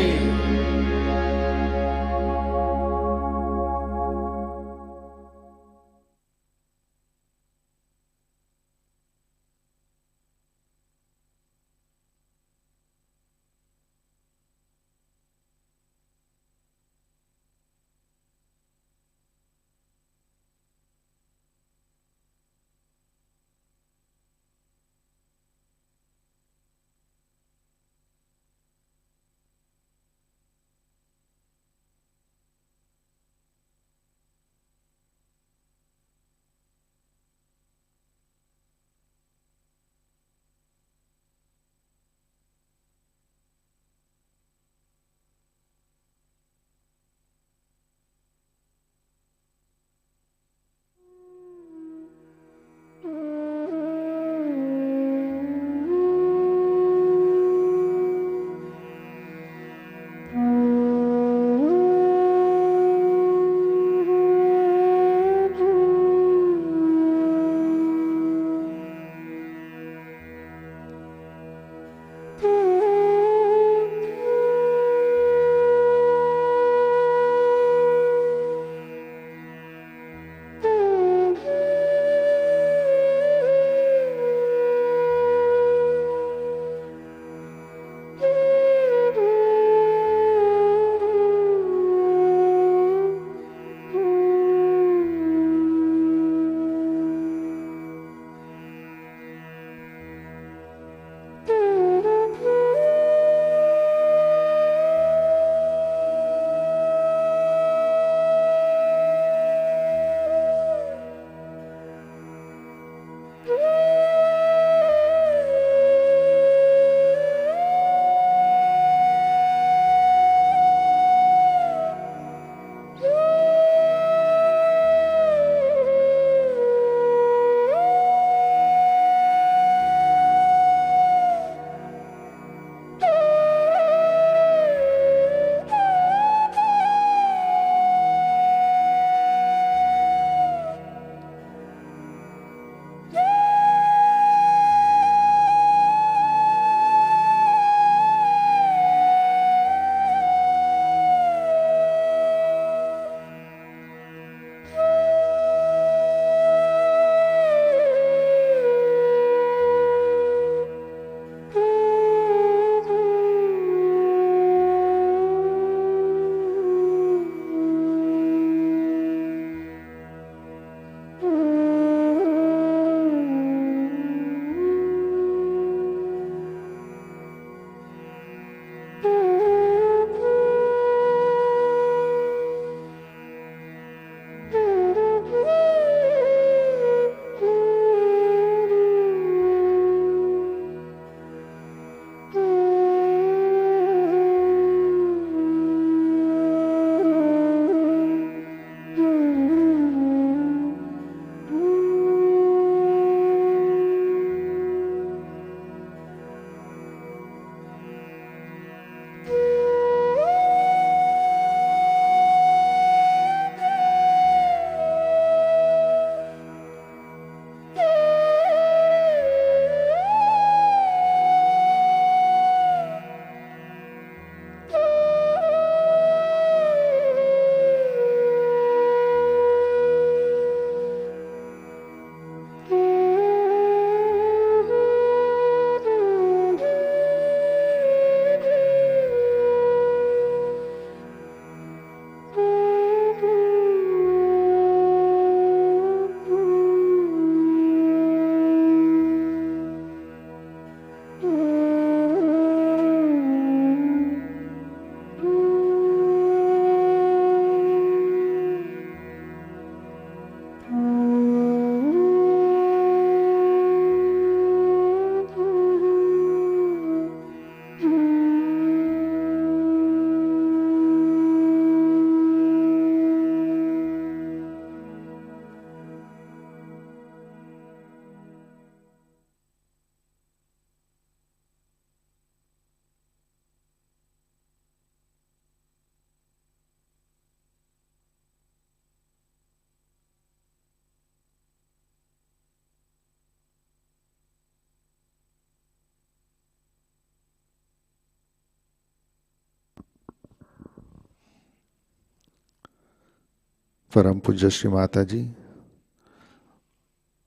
परम पूज्य श्री माता जी,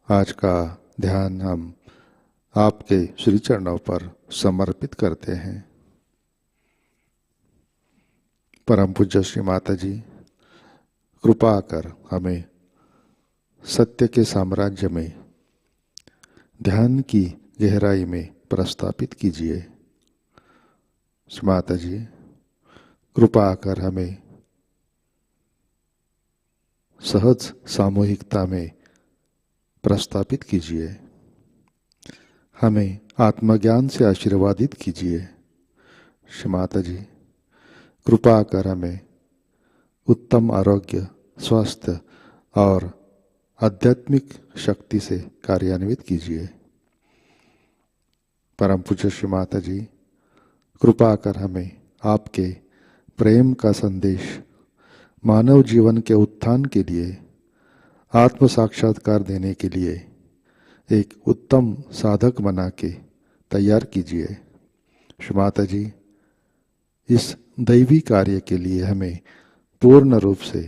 आज का ध्यान हम आपके श्री चरणों पर समर्पित करते हैं। परम पूज्य श्री माता जी, कृपा कर हमें सत्य के साम्राज्य में ध्यान की गहराई में प्रस्थापित कीजिए। श्री माता जी, कृपा कर हमें सहज सामूहिकता में प्रस्थापित कीजिए। हमें आत्मज्ञान से आशीर्वादित कीजिए। श्री माता जी, कृपा कर हमें उत्तम आरोग्य, स्वास्थ्य और आध्यात्मिक शक्ति से कार्यान्वित कीजिए। परम पूज्य श्री माता जी, कृपा कर हमें आपके प्रेम का संदेश मानव जीवन के उत्थान के लिए, आत्म साक्षात्कार देने के लिए एक उत्तम साधक बना के तैयार कीजिए। श्री माता जी, इस दैवी कार्य के लिए हमें पूर्ण रूप से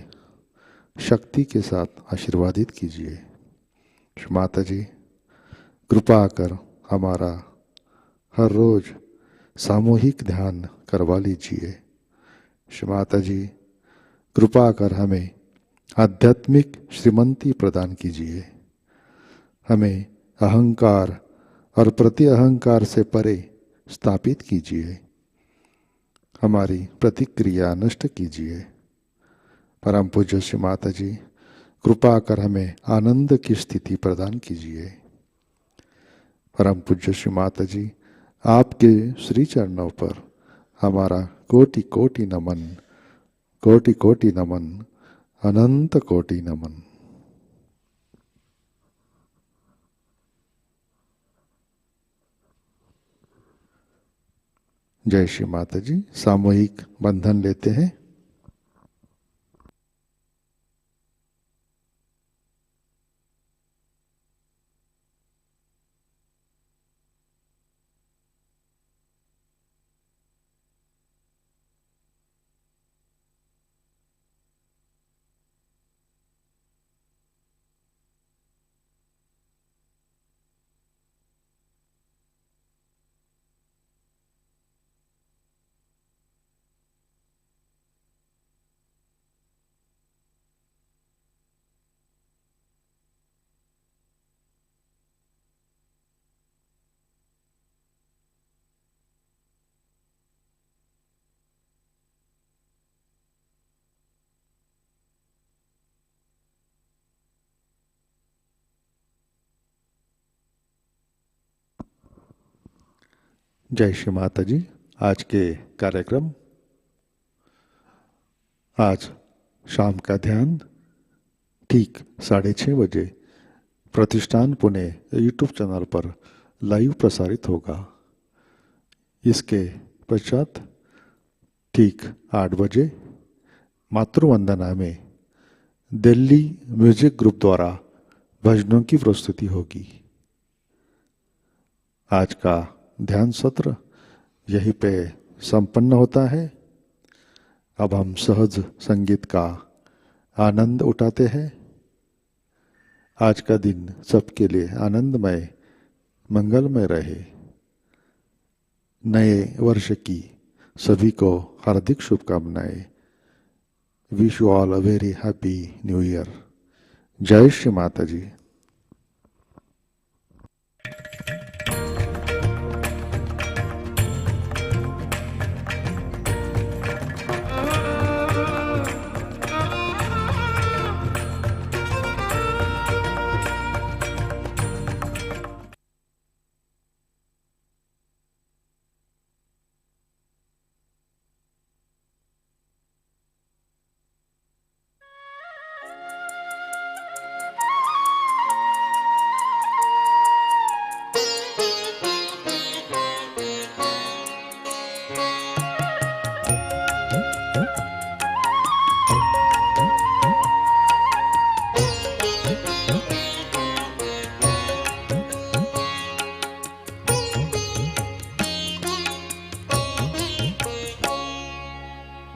शक्ति के साथ आशीर्वादित कीजिए। श्री माता जी, कृपा कर हमारा हर रोज सामूहिक ध्यान करवा लीजिए। श्री माता जी, कृपा कर हमें आध्यात्मिक श्रीमंती प्रदान कीजिए। हमें अहंकार और प्रति अहंकार से परे स्थापित कीजिए। हमारी प्रतिक्रिया नष्ट कीजिए। परम पूज्य श्री माता जी, कृपा कर हमें आनंद की स्थिति प्रदान कीजिए। परम पूज्य श्री माता जी, आपके श्री चरणों पर हमारा कोटि कोटि नमन, कोटि कोटि नमन, अनंत कोटि नमन। जय श्री माता जी। सामूहिक बंधन लेते हैं। जय श्री माता जी। आज के कार्यक्रम, आज शाम का ध्यान ठीक 6:30 बजे प्रतिष्ठान पुणे यूट्यूब चैनल पर लाइव प्रसारित होगा। इसके पश्चात ठीक 8 बजे मातृवंदना में दिल्ली म्यूजिक ग्रुप द्वारा भजनों की प्रस्तुति होगी। आज का ध्यान सत्र यहीं पे संपन्न होता है। अब हम सहज संगीत का आनंद उठाते हैं। आज का दिन सबके लिए आनंदमय, मंगलमय रहे। नए वर्ष की सभी को हार्दिक शुभकामनाएं। Wish you all a very happy new year. जय श्री माता जी।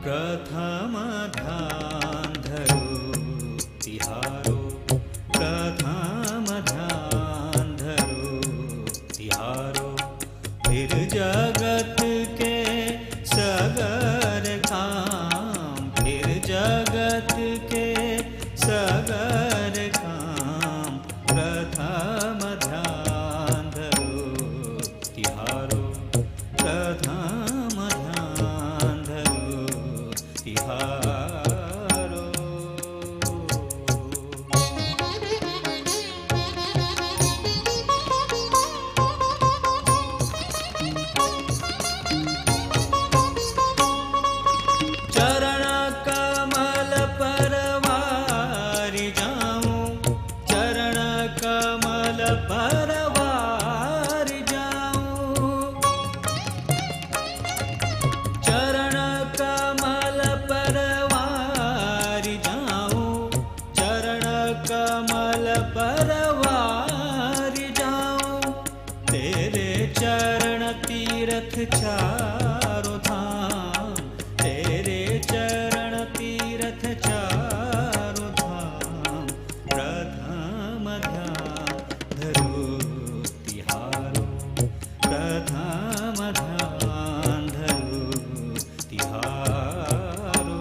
प्रथम ध्यान धरो तिहारो प्रथम ध्यान धरो तिहारो फिर जगत के सगर काम फिर जगत के सगर काम प्रथम ध्यान धरो तिहारो प्रथम ध्यान धरो तिहारो चरण कमल पर वारि जाऊं चरण कमल पर वारि जाऊं चरण कमल पर वारि जाऊं चरण कमल पर वारि जाऊं तेरे चरण तीरथ चारों धाम तेरे चरण तीरथ चारों धाम प्रथम ध्यान धरो तिहारो प्रथम ध्यान धरो तिहारो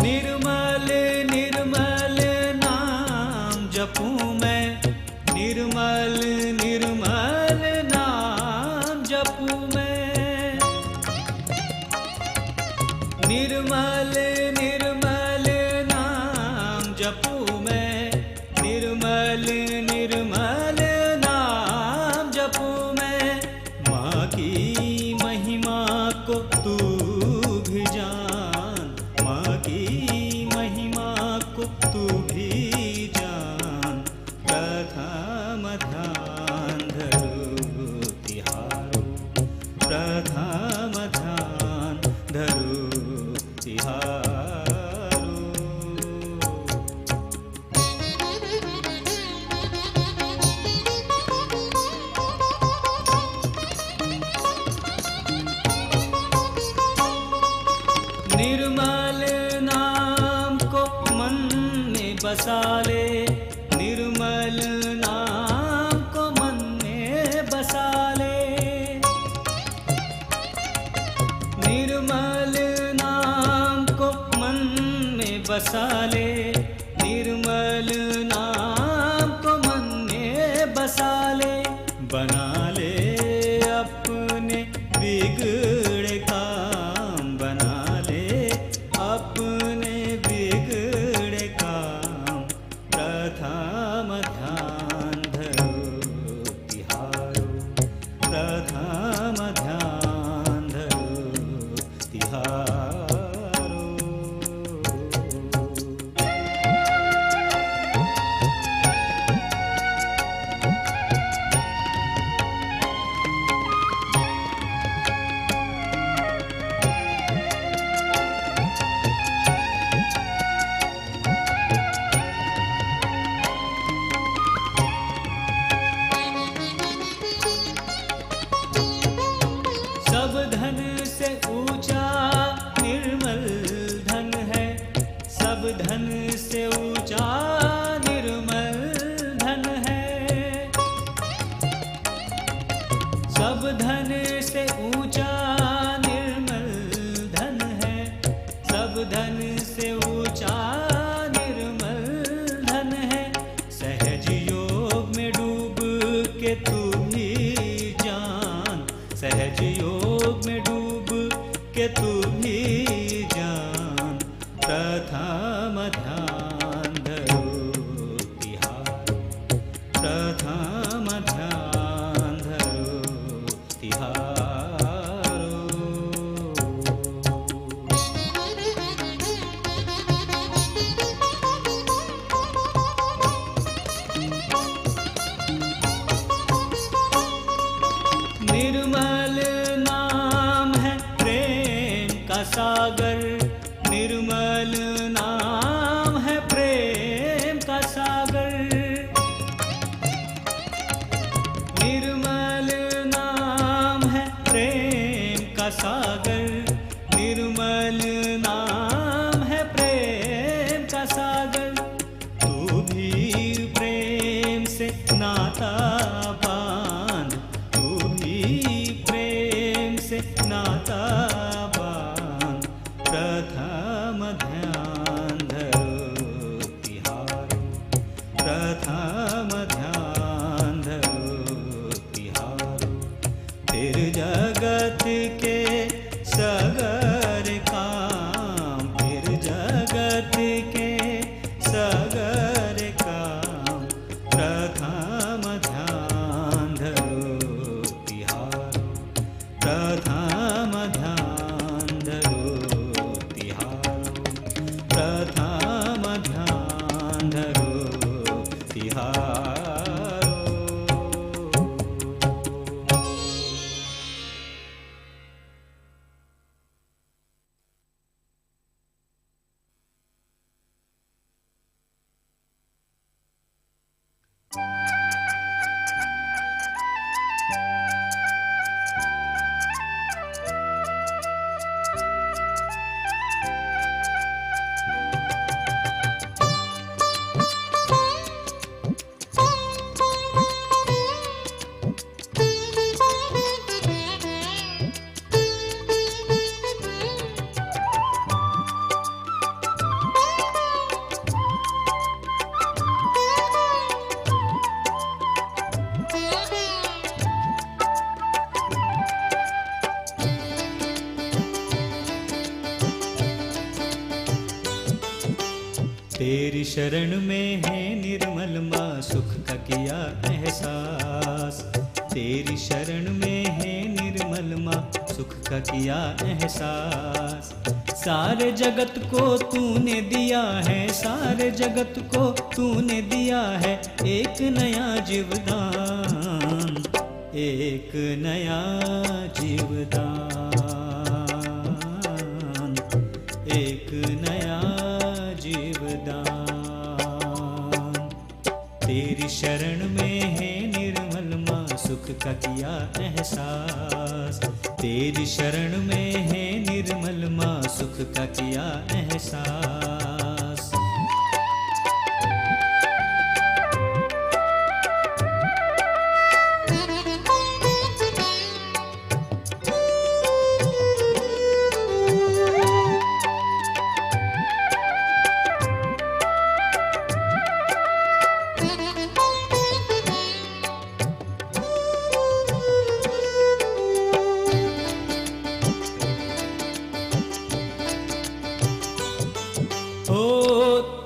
निर्मल निर्मल नाम जपूं मैं निर्मल निर्मल नाम जपूं मैं निर्मल निर्मल नाम जपूं मैं निर्मल निर्मल नाम जपूं मैं माँ की महिमा को तू भी जान माँ की महिमा को तू भी जान प्रथम ध्यान धरो तिहारो प्रथम ध्यान धरो तिहारो निर्मल नाम को मन में बसा ले निर्मल नाम को मन में बसा ले निर्मल नाम को मन में बसा ले निर्मल नाम को मन में बसा ले बना ले अपने बिगड़े काम बना ले अपने बिगड़े काम प्रथम ध्यान धरो तिहारो प्रथम ध्यान धरो तिहारो सागर, निर्मल नाम है प्रेम का सागर। तू भी प्रेम से नाता बांध, तू भी प्रेम से नाता बांध। प्रथम ध्यान धरो तिहारो, प्रथम ध्यान धरो तिहारो। फिर जगत के सगर काम, फिर जगत के सगर काम। प्रथम ध्यान धरो तिहारो, प्रथम ध्यान धरो तिहारो, प्रथम ध्यान धरो तिहारो। तेरी शरण में है निर्मल माँ सुख का किया एहसास। तेरी शरण में है निर्मल माँ सुख का किया एहसास। सारे जगत को तूने दिया है, सारे जगत को तूने दिया है एक नया जीवदान, एक नया जीवदान, एक नया जीवदान। तेरी शरण में है निर्मल माँ सुख का किया एहसास। तेरी शरण में है निर्मल माँ सुख का किया एहसास।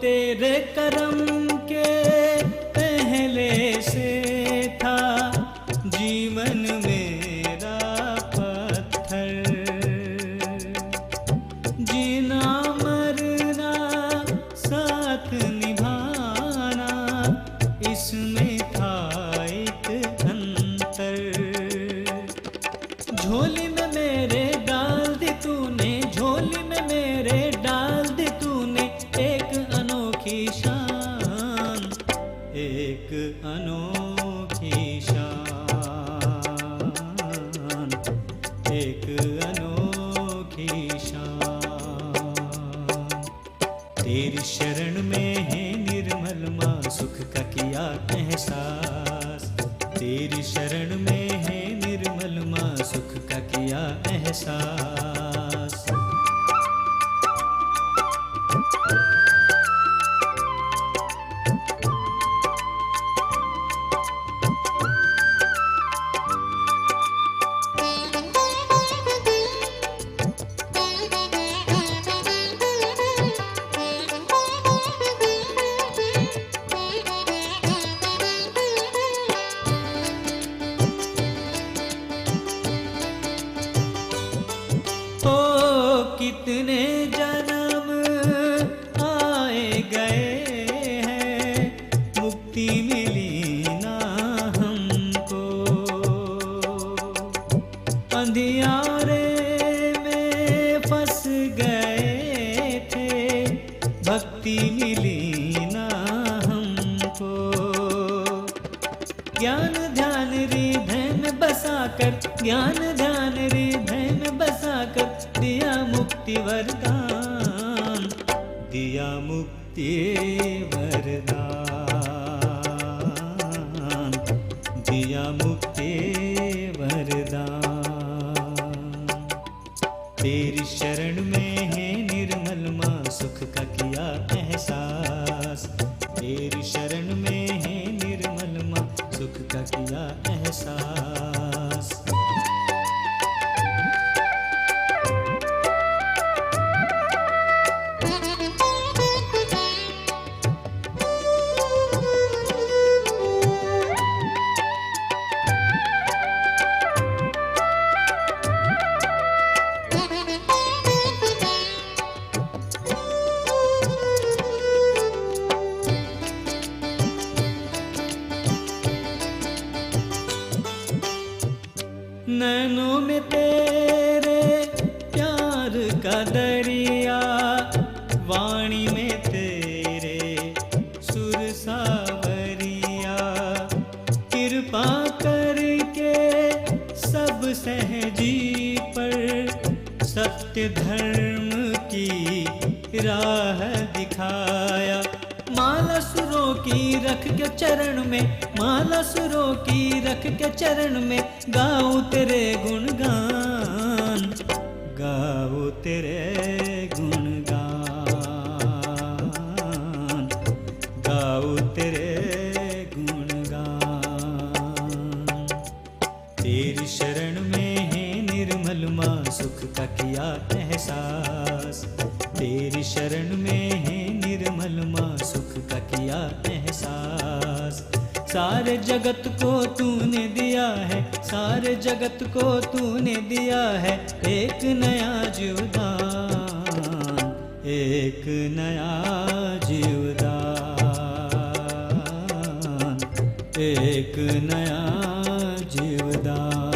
तेरे करम के पहले से था जीवन मेरा पत्थर, जीना मरना साथ निभाना इसमें था एक अंतर। झोली में मेरे डाल दी तूने, झोली में मेरे डाल दी तूने एक अनोखी शान, एक अनोखी शान, एक अनोखी शान। तेरी शरण में है निर्मल माँ सुख का किया एहसास। तेरी शरण में है निर्मल माँ सुख का किया एहसास। कितने जन्म आए गए हैं मुक्ति मिली ना हमको। अंधियारे में फंस गए थे भक्ति मिली ना हमको। ज्ञान ध्यान हृदय में बसा कर, ज्ञान ध्यान हृदय में बसा मुक्ति वरदान, दिया मुक्ति वरदान, दिया मुक्ति वरदान। तेरी शरण में है निर्मल माँ, सुख का किया एहसास। तेरी शरण में है निर्मल माँ, सुख का किया एहसास। नैनों में तेरे प्यार का दरिया, वाणी में तेरे सुर सावरिया। कृपा करके सब सहजी पर सत्य धर्म की राह दिखाया। माला सुरों की रख के चरण में, माला सुरों की रख के चरण में, गाऊं तेरे गुणगान, गाऊं तेरे गुणगान, गाऊं तेरे गुणगान। तेरी शरण में है निर्मल माँ, सुख का किया एहसास। तेरी शरण में है निर्मल माँ, सुख का किया एहसास। सारे जगत को तूने दिया है, सारे जगत को तूने दिया है, एक नया जीवदान, एक नया जीवदान, एक नया जीवदान।